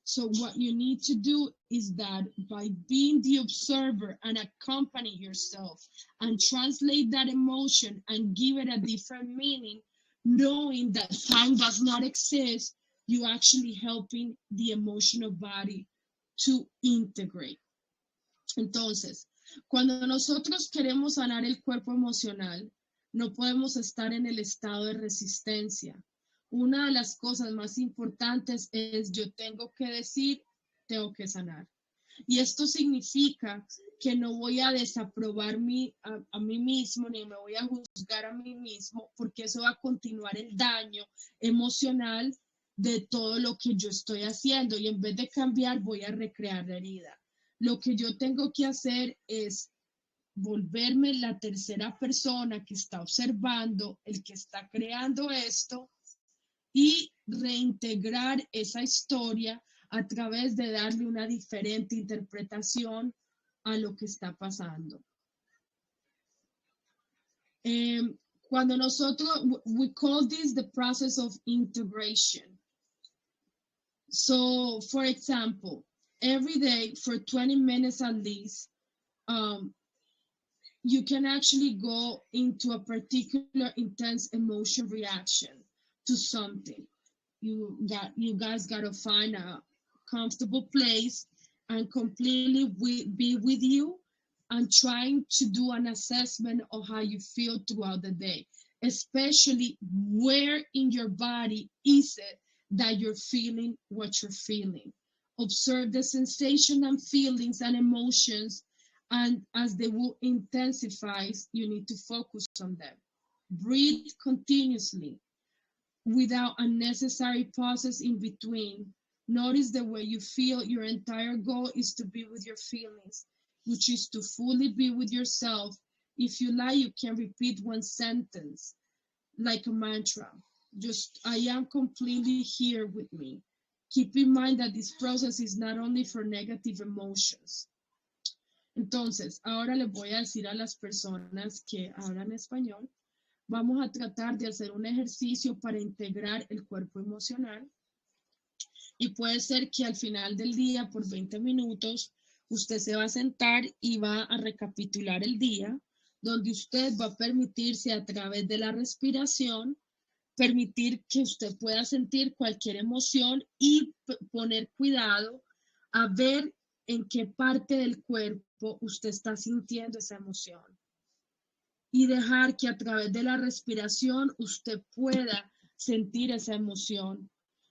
So what you need to do is that by being the observer and accompany yourself and translate that emotion and give it a different meaning, knowing that time does not exist, you actually helping the emotional body to integrate. Entonces, cuando nosotros queremos sanar el cuerpo emocional, no podemos estar en el estado de resistencia. Una de las cosas más importantes es yo tengo que decir, tengo que sanar. Y esto significa que no voy a desaprobar a mí mismo, ni me voy a juzgar a mí mismo, porque eso va a continuar el daño emocional de todo lo que yo estoy haciendo. Y en vez de cambiar, voy a recrear la herida. Lo que yo tengo que hacer es volverme la tercera persona que está observando, el que está creando esto, y reintegrar esa historia a través de darle una diferente interpretación a lo que está pasando. Cuando nosotros, we call this the process of integration. So, for example, every day for 20 minutes at least, you can actually go into a particular intense emotion reaction to something. You guys got to find a comfortable place and completely be with you and trying to do an assessment of how you feel throughout the day, especially where in your body is it that you're feeling what you're feeling. Observe the sensation and feelings and emotions, and as they will intensify, you need to focus on them. Breathe continuously without unnecessary pauses in between. Notice the way you feel. Your entire goal is to be with your feelings, which is to fully be with yourself. If you like, you can repeat one sentence like a mantra. Just, I am completely here with me. Keep in mind that this process is not only for negative emotions. Entonces, ahora les voy a decir a las personas que hablan español, vamos a tratar de hacer un ejercicio para integrar el cuerpo emocional. Y puede ser que al final del día, por 20 minutos, usted se va a sentar y va a recapitular el día, donde usted va a permitirse a través de la respiración, permitir que usted pueda sentir cualquier emoción y poner cuidado a ver en qué parte del cuerpo usted está sintiendo esa emoción. Y dejar que a través de la respiración usted pueda sentir esa emoción.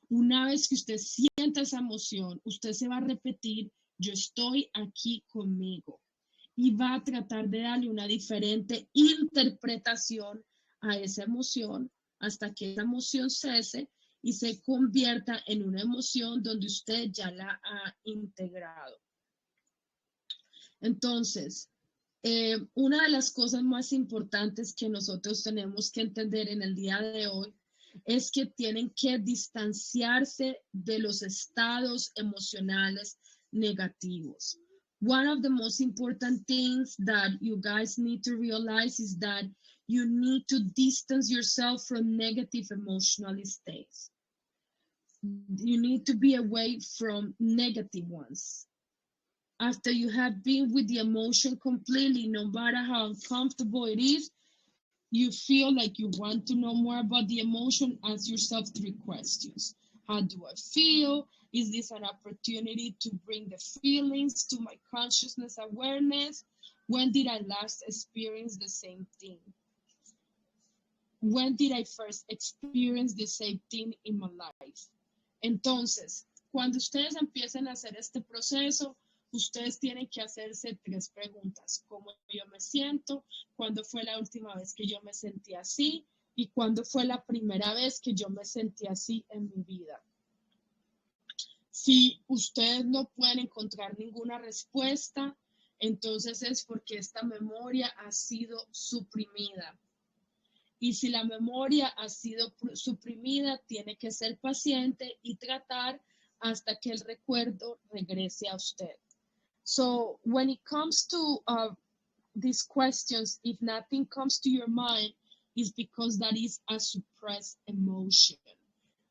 Una vez que usted sienta esa emoción, usted se va a repetir, yo estoy aquí conmigo. Y va a tratar de darle una diferente interpretación a esa emoción hasta que esa emoción cese y se convierta en una emoción donde usted ya la ha integrado. Entonces, una de las cosas más importantes que nosotros tenemos que entender en el día de hoy es que tienen que distanciarse de los estados emocionales negativos. One of the most important things that you guys need to realize is that you need to distance yourself from negative emotional states. You need to be away from negative ones. After you have been with the emotion completely, no matter how uncomfortable it is, you feel like you want to know more about the emotion, ask yourself 3 questions. How do I feel? Is this an opportunity to bring the feelings to my consciousness awareness? When did I last experience the same thing? When did I first experience the same thing in my life? Entonces, cuando ustedes empiecen a hacer este proceso, ustedes tienen que hacerse 3 preguntas. ¿Cómo yo me siento? ¿Cuándo fue la última vez que yo me sentí así? ¿Y cuándo fue la primera vez que yo me sentí así en mi vida? Si ustedes no pueden encontrar ninguna respuesta, entonces es porque esta memoria ha sido suprimida. Y si la memoria ha sido suprimida, tiene que ser paciente y tratar hasta que el recuerdo regrese a usted. So when it comes to these questions, if nothing comes to your mind, it's because that is a suppressed emotion.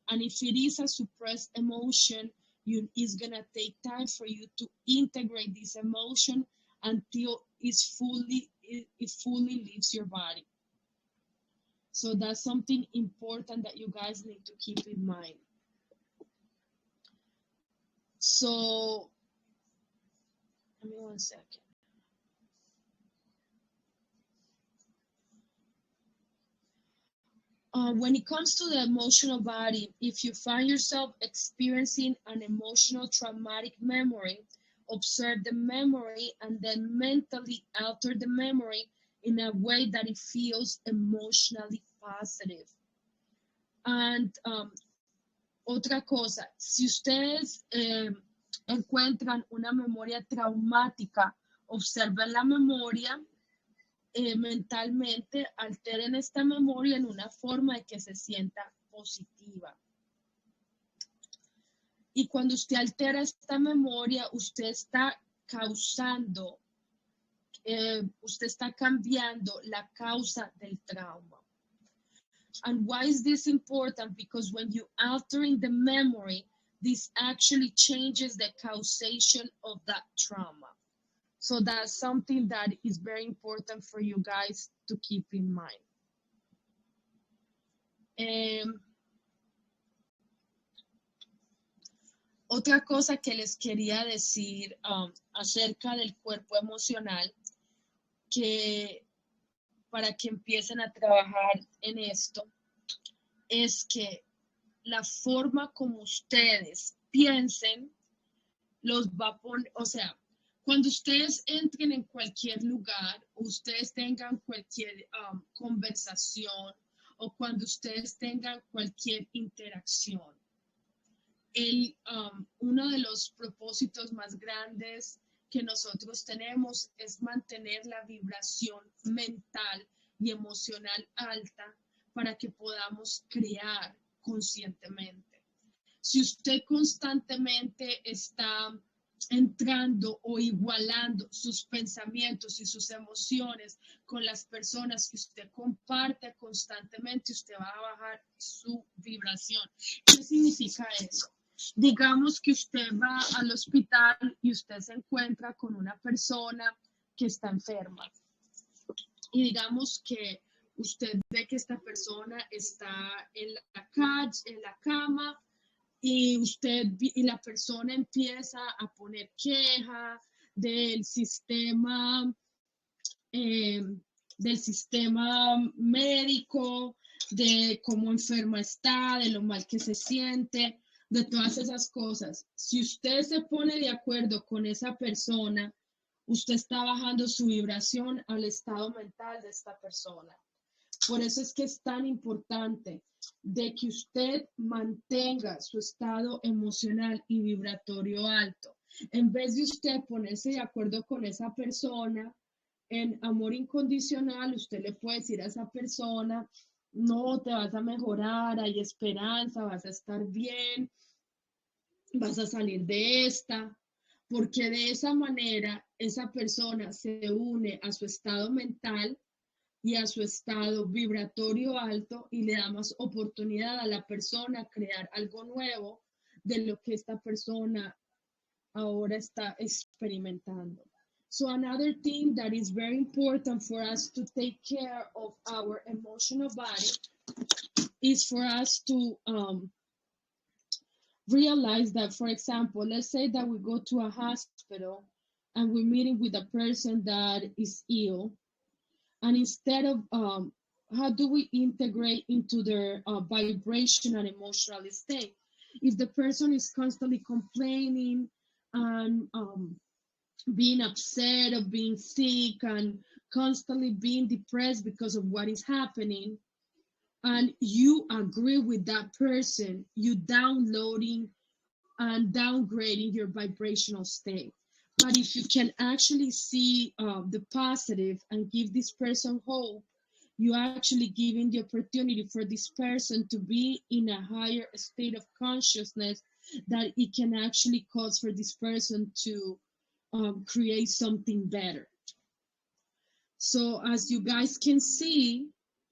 And if it is a suppressed emotion, it's going to take time for you to integrate this emotion until it fully leaves your body. So that's something important that you guys need to keep in mind. So, give me 1 second. When it comes to the emotional body, if you find yourself experiencing an emotional traumatic memory, observe the memory and then mentally alter the memory in a way that it feels emotionally positive. And otra cosa, si ustedes encuentran una memoria traumática, observen la memoria mentalmente, alteren esta memoria en una forma de que se sienta positiva. Y cuando usted altera esta memoria, usted está causando, usted está cambiando la causa del trauma. And why is this important? Because when you altering the memory, this actually changes the causation of that trauma. So that's something that is very important for you guys to keep in mind. Otra cosa que les quería decir acerca del cuerpo emocional, que para que empiecen a trabajar en esto, es que la forma como ustedes piensen los va a poner, o sea, cuando ustedes entren en cualquier lugar, ustedes tengan cualquier conversación o cuando ustedes tengan cualquier interacción, uno de los propósitos más grandes que nosotros tenemos es mantener la vibración mental y emocional alta para que podamos crear conscientemente. Si usted constantemente está entrando o igualando sus pensamientos y sus emociones con las personas que usted comparte constantemente, usted va a bajar su vibración. ¿Qué significa eso? Digamos que usted va al hospital y usted se encuentra con una persona que está enferma. Y digamos que usted ve que esta persona está en la calle, en la cama, y la persona empieza a poner queja del sistema médico, de cómo enferma está, de lo mal que se siente, de todas esas cosas. Si usted se pone de acuerdo con esa persona, usted está bajando su vibración al estado mental de esta persona. Por eso es que es tan importante de que usted mantenga su estado emocional y vibratorio alto. En vez de usted ponerse de acuerdo con esa persona en amor incondicional, usted le puede decir a esa persona, no, te vas a mejorar, hay esperanza, vas a estar bien, vas a salir de esta, porque de esa manera esa persona se une a su estado mental y a su estado vibratorio alto y le da más oportunidad a la persona a crear algo nuevo de lo que esta persona ahora está experimentando. So another thing that is very important for us to take care of our emotional body is for us to realize that, for example, let's say that we go to a hospital and we're meeting with a person that is ill. And instead of how do we integrate into their vibration and emotional state? If the person is constantly complaining and being upset or being sick and constantly being depressed because of what is happening, and you agree with that person, you downloading and downgrading your vibrational state. But if you can actually see the positive and give this person hope, you actually giving the opportunity for this person to be in a higher state of consciousness that it can actually cause for this person to create something better. So as you guys can see,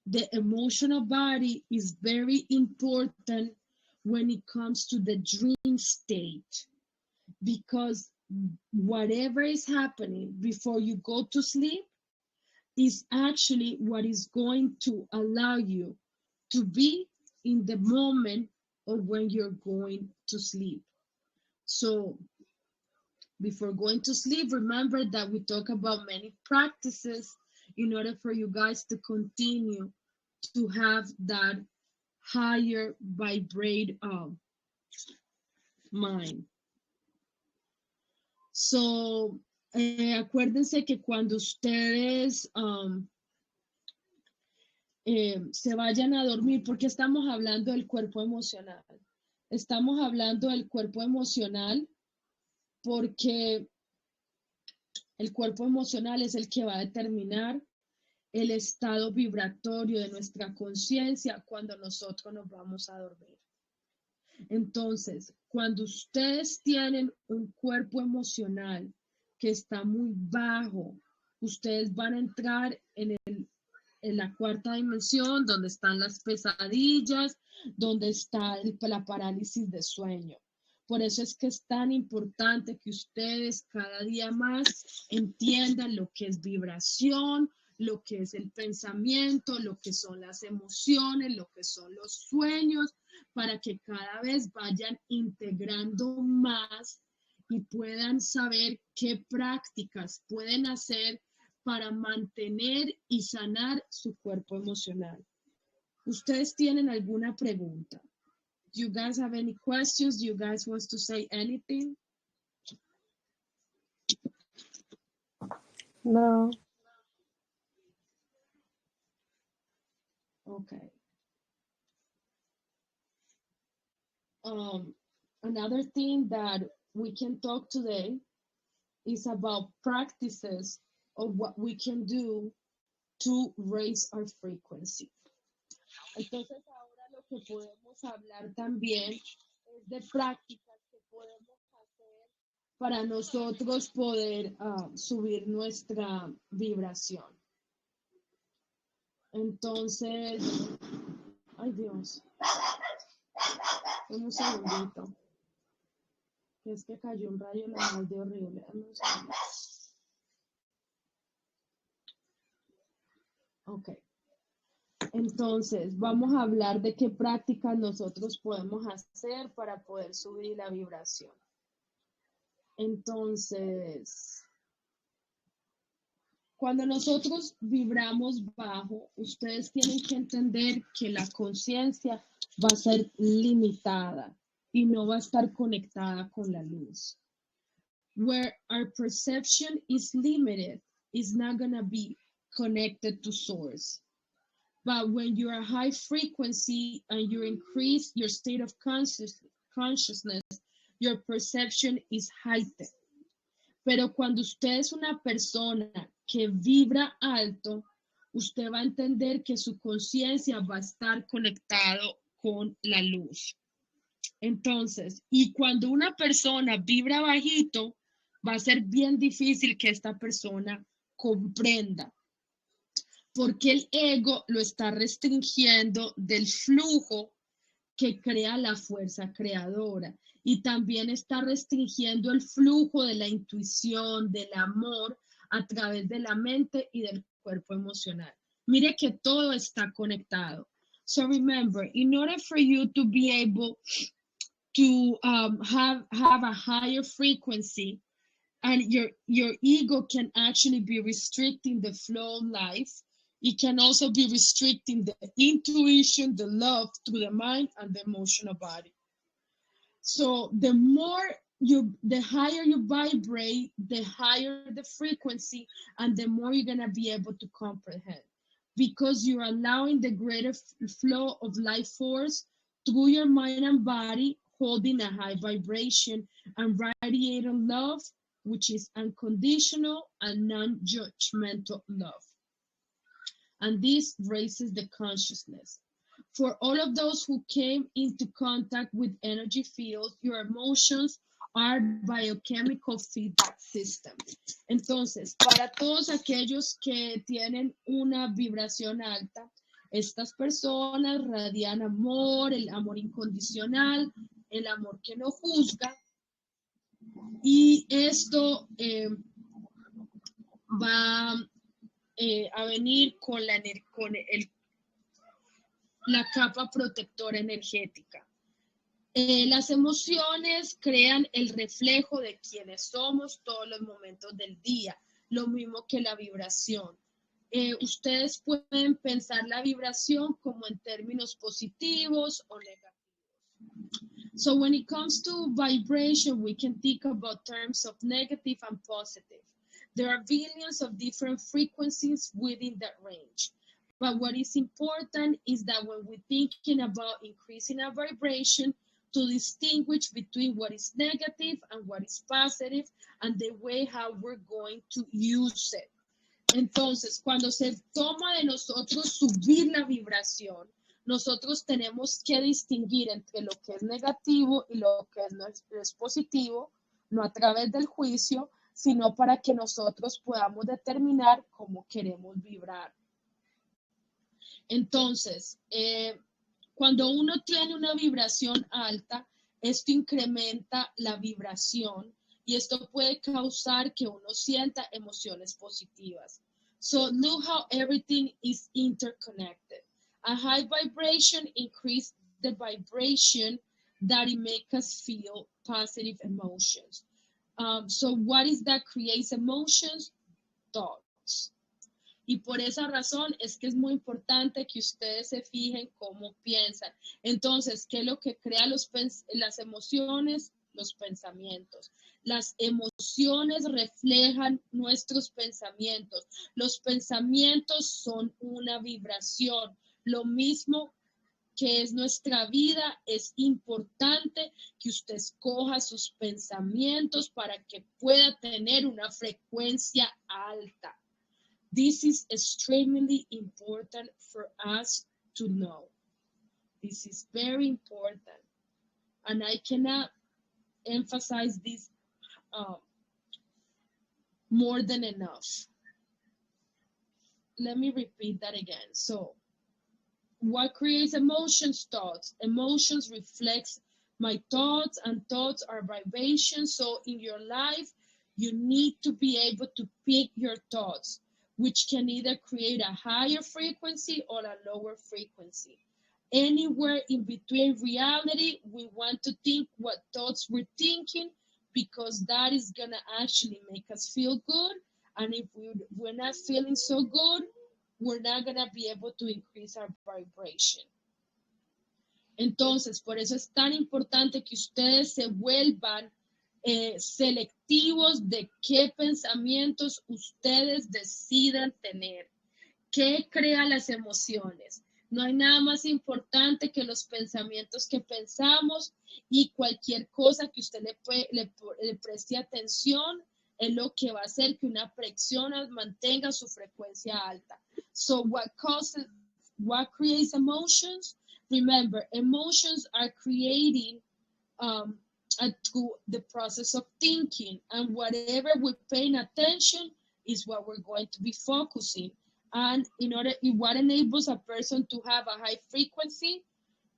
the emotional body is very important when it comes to the dream state, because whatever is happening before you go to sleep is actually what is going to allow you to be in the moment of when you're going to sleep. So before going to sleep, remember that we talk about many practices in order for you guys to continue to have that higher vibrate mind. So, acuérdense que cuando ustedes se vayan a dormir, porque estamos hablando del cuerpo emocional. Estamos hablando del cuerpo emocional porque el cuerpo emocional es el que va a determinar el estado vibratorio de nuestra conciencia cuando nosotros nos vamos a dormir. Entonces, cuando ustedes tienen un cuerpo emocional que está muy bajo, ustedes van a entrar en la cuarta dimensión, donde están las pesadillas, donde está la parálisis de sueño. Por eso es que es tan importante que ustedes cada día más entiendan lo que es vibración, lo que es el pensamiento, lo que son las emociones, lo que son los sueños, para que cada vez vayan integrando más y puedan saber qué prácticas pueden hacer para mantener y sanar su cuerpo emocional. ¿Ustedes tienen alguna pregunta? Do you guys have any questions? Do you guys want to say anything? No. Okay. Another thing that we can talk today is about practices of what we can do to raise our frequency. Entonces ahora lo que podemos hablar también es de prácticas que podemos hacer para nosotros poder subir nuestra vibración. Entonces, ay Dios, un segundito, que es que cayó un rayo la mal de horrible. Ok. Entonces, vamos a hablar de qué prácticas nosotros podemos hacer para poder subir la vibración. Entonces, cuando nosotros vibramos bajo, ustedes tienen que entender que la conciencia va a ser limitada y no va a estar conectada con la luz. Where our perception is limited, it's not going to be connected to source. But when you're a high frequency and you increase your state of consciousness, your perception is heightened. Pero cuando usted es una persona que vibra alto, usted va a entender que su conciencia va a estar conectado con la luz. Entonces, y cuando una persona vibra bajito, va a ser bien difícil que esta persona comprenda, porque el ego lo está restringiendo del flujo que crea la fuerza creadora, y también está restringiendo el flujo de la intuición, del amor, a través de la mente y del cuerpo emocional. Mire que todo está conectado. So remember, in order for you to be able to have a higher frequency, and your ego can actually be restricting the flow of life, it can also be restricting the intuition, the love through the mind and the emotional body. So the higher you vibrate, the higher the frequency, and the more you're gonna be able to comprehend, because you're allowing the greater flow of life force through your mind and body, holding a high vibration and radiating love, which is unconditional and non-judgmental love. And this raises the consciousness. For all of those who came into contact with energy fields, your emotions are biochemical feedback systems. Entonces, para todos aquellos que tienen una vibración alta, estas personas radian amor, el amor incondicional, el amor que no juzga, y esto va a venir con la capa protectora energética. Las emociones crean el reflejo de quienes somos todos los momentos del día, lo mismo que la vibración. Ustedes pueden pensar la vibración como en términos positivos o negativos. So when it comes to vibration, we can think about terms of negative and positive. There are billions of different frequencies within that range. But what is important is that when we're thinking about increasing our vibration, to distinguish between what is negative and what is positive, and the way how we're going to use it. Entonces, cuando se toma de nosotros subir la vibración, nosotros tenemos que distinguir entre lo que es negativo y lo que no es positivo, no a través del juicio, sino para que nosotros podamos determinar cómo queremos vibrar. Entonces, cuando uno tiene una vibración alta, esto incrementa la vibración y esto puede causar que uno sienta emociones positivas. So look how everything is interconnected. A high vibration increases the vibration that it makes us feel positive emotions. So what is that creates emotions? Thoughts. Y por esa razón es que es muy importante que ustedes se fijen cómo piensan. Entonces, ¿qué es lo que crea las emociones? Los pensamientos. Las emociones reflejan nuestros pensamientos. Los pensamientos son una vibración. Lo mismo que es nuestra vida, es importante que usted escoja sus pensamientos para que pueda tener una frecuencia alta. This is extremely important for us to know. This is very important. And I cannot emphasize this more than enough. Let me repeat that again. So, what creates emotions? Thoughts. Emotions reflects my thoughts, and thoughts are vibrations. So in your life, you need to be able to pick your thoughts, which can either create a higher frequency or a lower frequency. Anywhere in between reality, we want to think what thoughts we're thinking, because that is going to actually make us feel good. And if we're not feeling so good, we're not going to be able to increase our vibration. Entonces, por eso es tan importante que ustedes se vuelvan selectivos de qué pensamientos ustedes decidan tener. ¿Qué crea las emociones? No hay nada más importante que los pensamientos que pensamos, y cualquier cosa que usted le preste atención es lo que va a hacer que una persona mantenga su frecuencia alta. So what creates emotions? Remember, emotions are creating through the process of thinking, and whatever we're paying attention is what we're going to be focusing. And what enables a person to have a high frequency,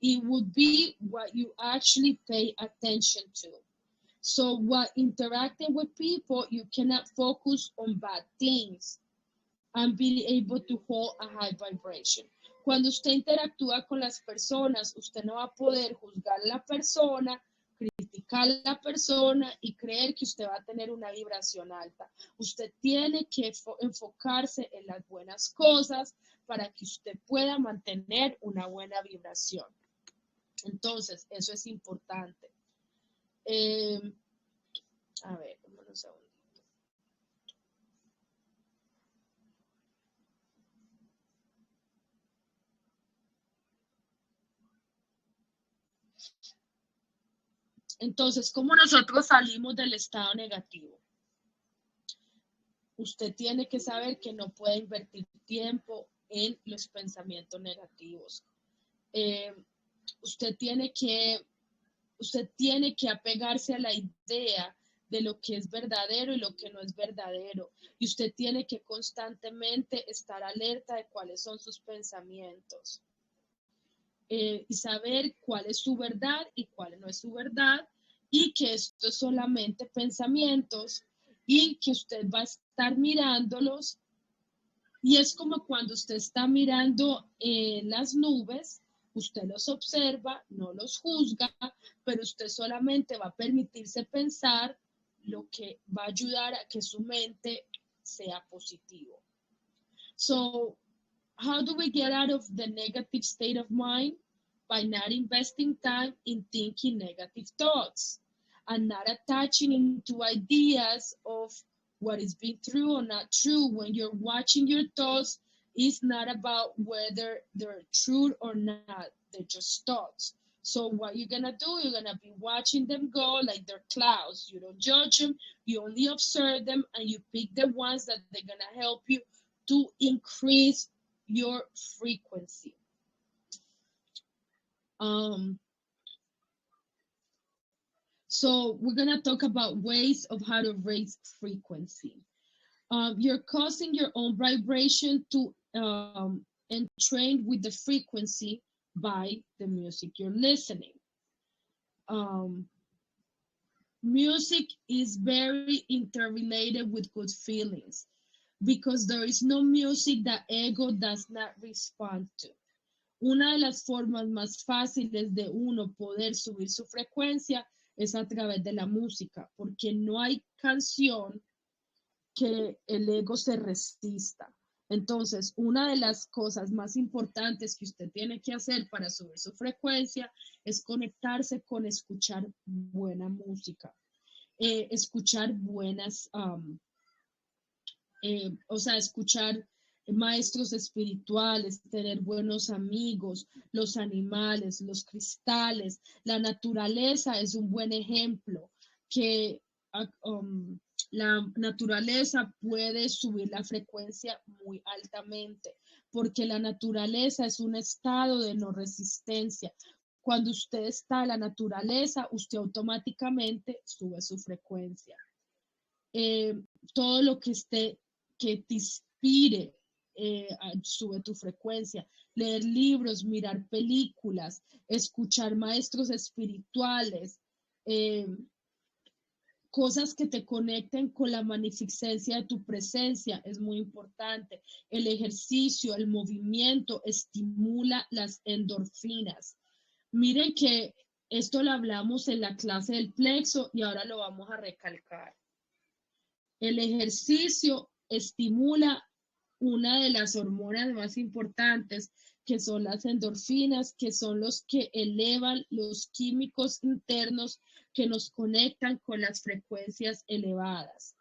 it would be what you actually pay attention to. So while interacting with people, you cannot focus on bad things and be able to hold a high vibration. Cuando usted interactúa con las personas, usted no va a poder juzgar a la persona, criticar a la persona y creer que usted va a tener una vibración alta. Usted tiene que enfocarse en las buenas cosas para que usted pueda mantener una buena vibración. Entonces, eso es importante. Eh, a ver, un segundo. Entonces, ¿cómo nosotros salimos del estado negativo? Usted tiene que saber que no puede invertir tiempo en los pensamientos negativos. Eh, usted tiene que apegarse a la idea de lo que es verdadero y lo que no es verdadero. Y usted tiene que constantemente estar alerta de cuáles son sus pensamientos. Y saber cuál es su verdad y cuál no es su verdad, y que esto es solamente pensamientos y que usted va a estar mirándolos. Y es como cuando usted está mirando las nubes, usted los observa, no los juzga, pero usted solamente va a permitirse pensar lo que va a ayudar a que su mente sea positivo. So, how do we get out of the negative state of mind? By not investing time in thinking negative thoughts and not attaching into ideas of what is being true or not true. When you're watching your thoughts, it's not about whether they're true or not, they're just thoughts. So what you're gonna do, you're gonna be watching them go like they're clouds. You don't judge them, you only observe them, and you pick the ones that they're gonna help you to increase your frequency. So we're gonna talk about ways of how to raise frequency. You're causing your own vibration to entrain with the frequency by the music you're listening. Music is very interrelated with good feelings because there is no music that ego does not respond to. Una de las formas más fáciles de uno poder subir su frecuencia es a través de la música, porque no hay canción que el ego se resista. Entonces, una de las cosas más importantes que usted tiene que hacer para subir su frecuencia es conectarse con escuchar buena música, escuchar buenas, escuchar maestros espirituales, tener buenos amigos, los animales, los cristales, la naturaleza es un buen ejemplo que la naturaleza puede subir la frecuencia muy altamente, porque la naturaleza es un estado de no resistencia. Cuando usted está en la naturaleza, usted automáticamente sube su frecuencia. Todo lo que te inspire, sube tu frecuencia. Leer libros, mirar películas, escuchar maestros espirituales, cosas que te conecten con la magnificencia de tu presencia es muy importante. El ejercicio, el movimiento estimula las endorfinas. Miren que esto lo hablamos en la clase del plexo y ahora lo vamos a recalcar. El ejercicio estimula una de las hormonas más importantes, que son las endorfinas, que son los que elevan los químicos internos que nos conectan con las frecuencias elevadas.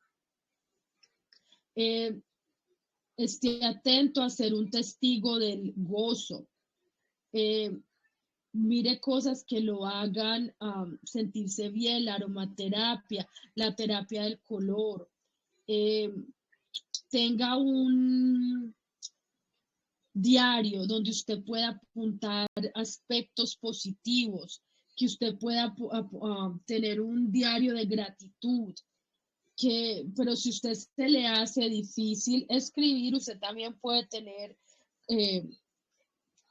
Esté atento a ser un testigo del gozo. Mire cosas que lo hagan sentirse bien, la aromaterapia, la terapia del color. Tenga un diario donde usted pueda apuntar aspectos positivos, que usted pueda tener un diario de gratitud, pero si usted se le hace difícil escribir, usted también puede tener,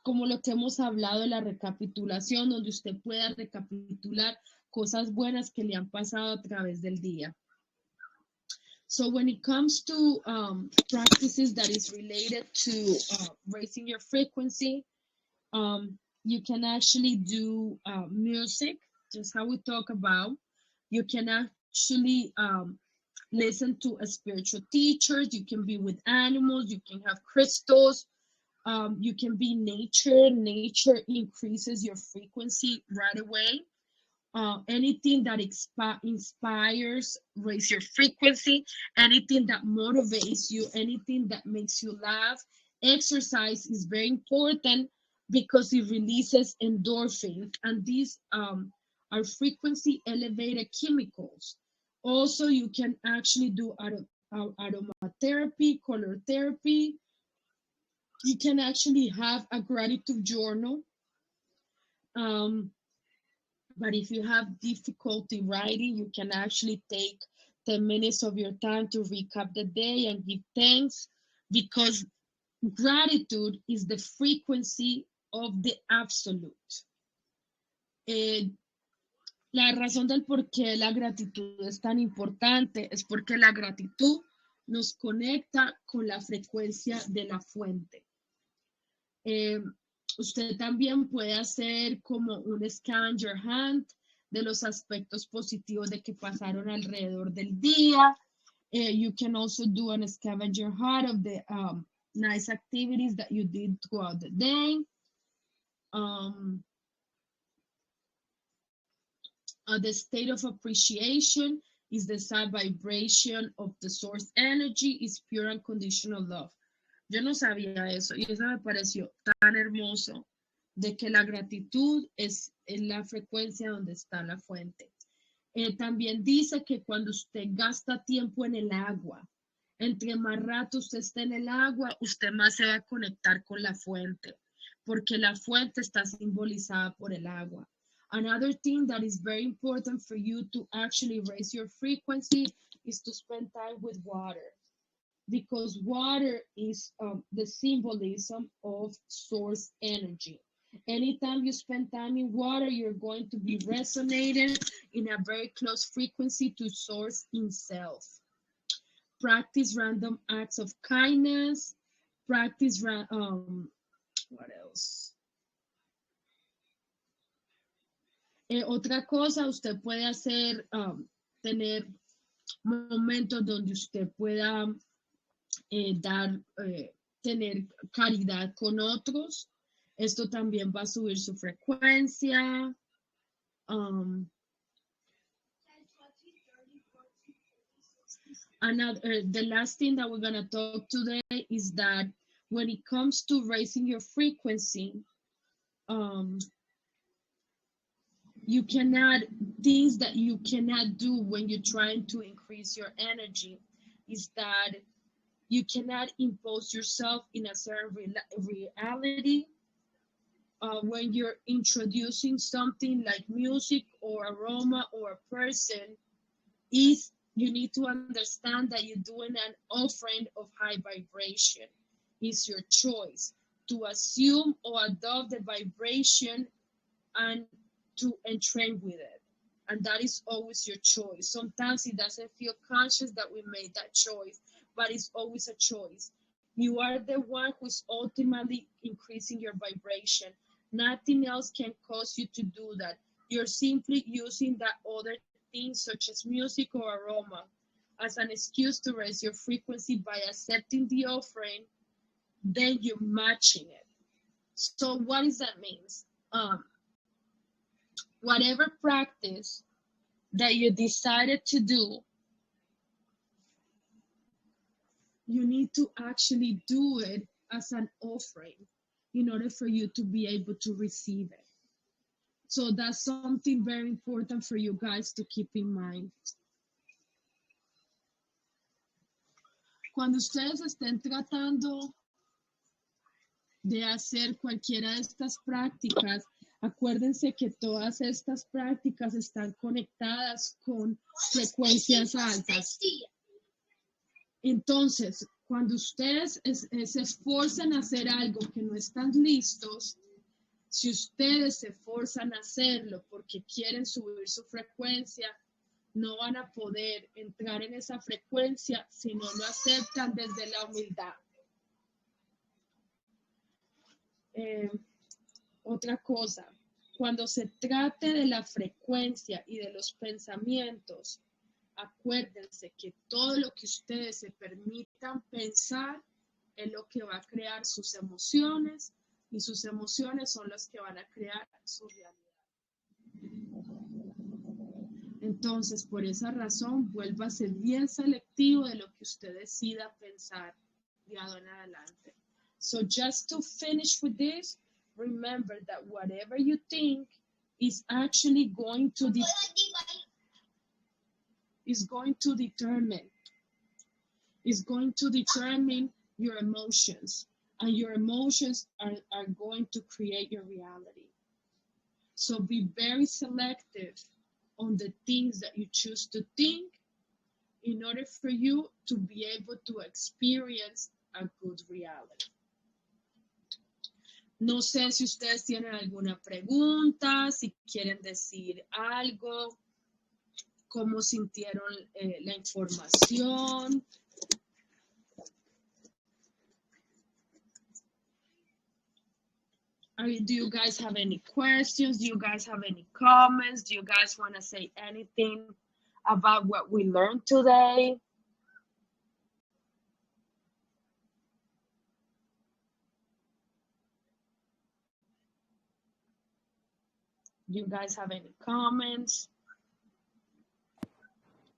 como lo que hemos hablado de la recapitulación, donde usted pueda recapitular cosas buenas que le han pasado a través del día. So when it comes to practices that is related to raising your frequency, you can actually do music, just how we talk about. You can actually listen to a spiritual teacher. You can be with animals. You can have crystals. You can be nature. Nature increases your frequency right away. anything that inspires, raise your frequency, anything that motivates you, anything that makes you laugh. Exercise is very important because it releases endorphins, and these are frequency elevated chemicals. Also, you can actually do aromatherapy, color therapy. You can actually have a gratitude journal. But if you have difficulty writing, you can actually take 10 minutes of your time to recap the day and give thanks, because gratitude is the frequency of the absolute. La razón del por qué la gratitud es tan importante es porque la gratitud nos conecta con la frecuencia de la fuente. Usted también puede hacer como un scavenger hunt de los aspectos positivos de que pasaron alrededor del día. You can also do a scavenger hunt of the nice activities that you did throughout the day. The state of appreciation is the side vibration of the source energy, is pure unconditional love. Yo no sabía eso y eso me pareció tan hermoso, de que la gratitud es la frecuencia donde está la fuente. También dice que cuando usted gasta tiempo en el agua, entre más rato usted esté en el agua, usted más se va a conectar con la fuente, porque la fuente está simbolizada por el agua. Another thing that is very important for you to actually raise your frequency is to spend time with water, because water is the symbolism of source energy. Anytime you spend time in water, you're going to be resonating in a very close frequency to source itself. Practice random acts of kindness. Practice, what else? Otra cosa, usted puede hacer, tener momentos donde usted pueda tener caridad con otros. Esto también va a subir su frecuencia. The last thing that we're going to talk today is that when it comes to raising your frequency, you cannot, things that you cannot do when you're trying to increase your energy is that you cannot impose yourself in a certain reality. When you're introducing something like music or aroma or a person, you need to understand that you're doing an offering of high vibration. It's your choice to assume or adopt the vibration and to entrain with it. And that is always your choice. Sometimes it doesn't feel conscious that we made that choice, but it's always a choice. You are the one who's ultimately increasing your vibration. Nothing else can cause you to do that. You're simply using that other things such as music or aroma as an excuse to raise your frequency by accepting the offering, then you're matching it. So what does that mean? Whatever practice that you decided to do, you need to actually do it as an offering in order for you to be able to receive it. So that's something very important for you guys to keep in mind. Cuando ustedes estén tratando de hacer cualquiera de estas prácticas, acuérdense que todas estas prácticas están conectadas con frecuencias altas. Entonces, cuando ustedes se esfuerzan a hacer algo que no están listos, si ustedes se esfuerzan a hacerlo porque quieren subir su frecuencia, no van a poder entrar en esa frecuencia si no lo aceptan desde la humildad. Otra cosa, cuando se trate de la frecuencia y de los pensamientos, acuérdense que todo lo que ustedes se permitan pensar es lo que va a crear sus emociones, y sus emociones son las que van a crear su realidad. Entonces, por esa razón, vuelva a ser bien selectivo de lo que usted decida pensar de ahora en adelante. So just to finish with this, remember that whatever you think is actually going to determine your emotions, and your emotions are going to create your reality. So be very selective on the things that you choose to think in order for you to be able to experience a good reality. No sé si ustedes tienen alguna pregunta, si quieren decir algo, cómo sintieron la información. Do you guys have any questions? Do you guys have any comments? Do you guys want to say anything about what we learned today? Do you guys have any comments?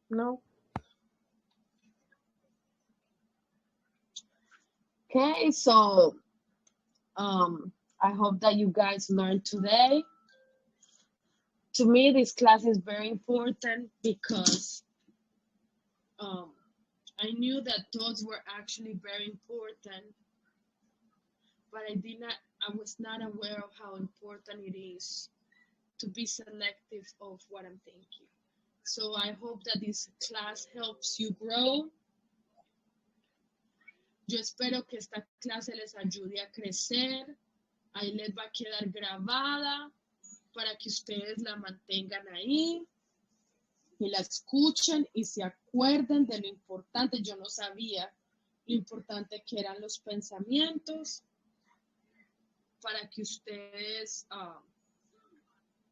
No? Okay, so I hope that you guys learned today. To me, this class is very important because I knew that thoughts were actually very important, but I was not aware of how important it is to be selective of what I'm thinking. So I hope that this class helps you grow. Yo espero que esta clase les ayude a crecer. Ahí les va a quedar grabada para que ustedes la mantengan ahí y la escuchen y se acuerden de lo importante. Yo no sabía lo importante que eran los pensamientos, para que ustedes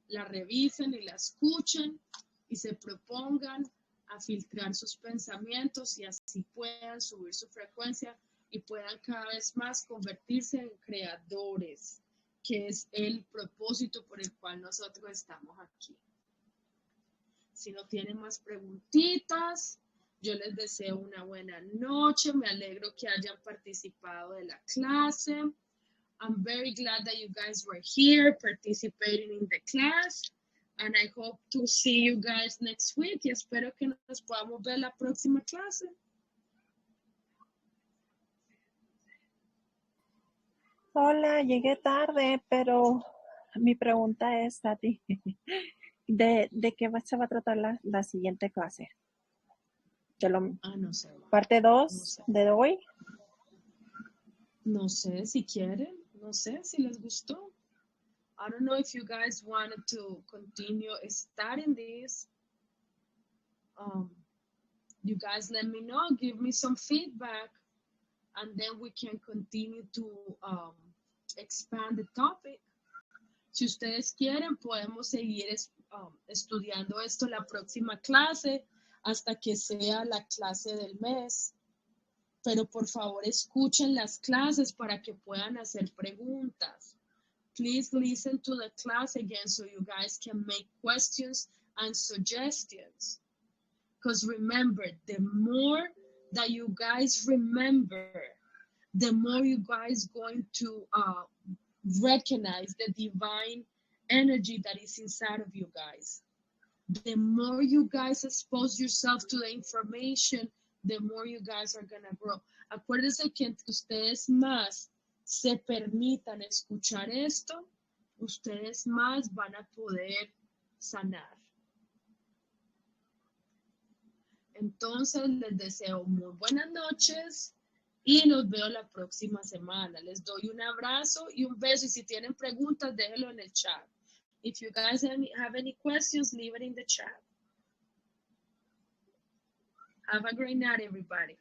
la revisen y la escuchen y se propongan a filtrar sus pensamientos y así puedan subir su frecuencia y puedan cada vez más convertirse en creadores, que es el propósito por el cual nosotros estamos aquí. Si no tienen más preguntitas, yo les deseo una buena noche. Me alegro que hayan participado de la clase. I'm very glad that you guys were here participating in the class. And I hope to see you guys next week. Y espero que nos podamos ver la próxima clase. Hola, llegué tarde, pero mi pregunta es a ti. ¿De qué se va a tratar la siguiente clase? No sé. Parte 2 No sé. de hoy. No sé si quieren. No sé si les gustó. I don't know if you guys wanted to continue studying this. You guys let me know. Give me some feedback. And then we can continue to expand the topic. Si ustedes quieren, podemos seguir estudiando esto la próxima clase hasta que sea la clase del mes. Pero por favor, escuchen las clases para que puedan hacer preguntas. Please listen to the class again so you guys can make questions and suggestions. Because remember, the more that you guys remember, the more you guys going to recognize the divine energy that is inside of you guys. The more you guys expose yourself to the information, the more you guys are going to grow. Acuérdense que entre ustedes más se permitan escuchar esto, ustedes más van a poder sanar. Entonces, les deseo muy buenas noches y los veo la próxima semana. Les doy un abrazo y un beso. Y si tienen preguntas, déjenlo en el chat. If you guys have any questions, leave it in the chat. Have a great night, everybody.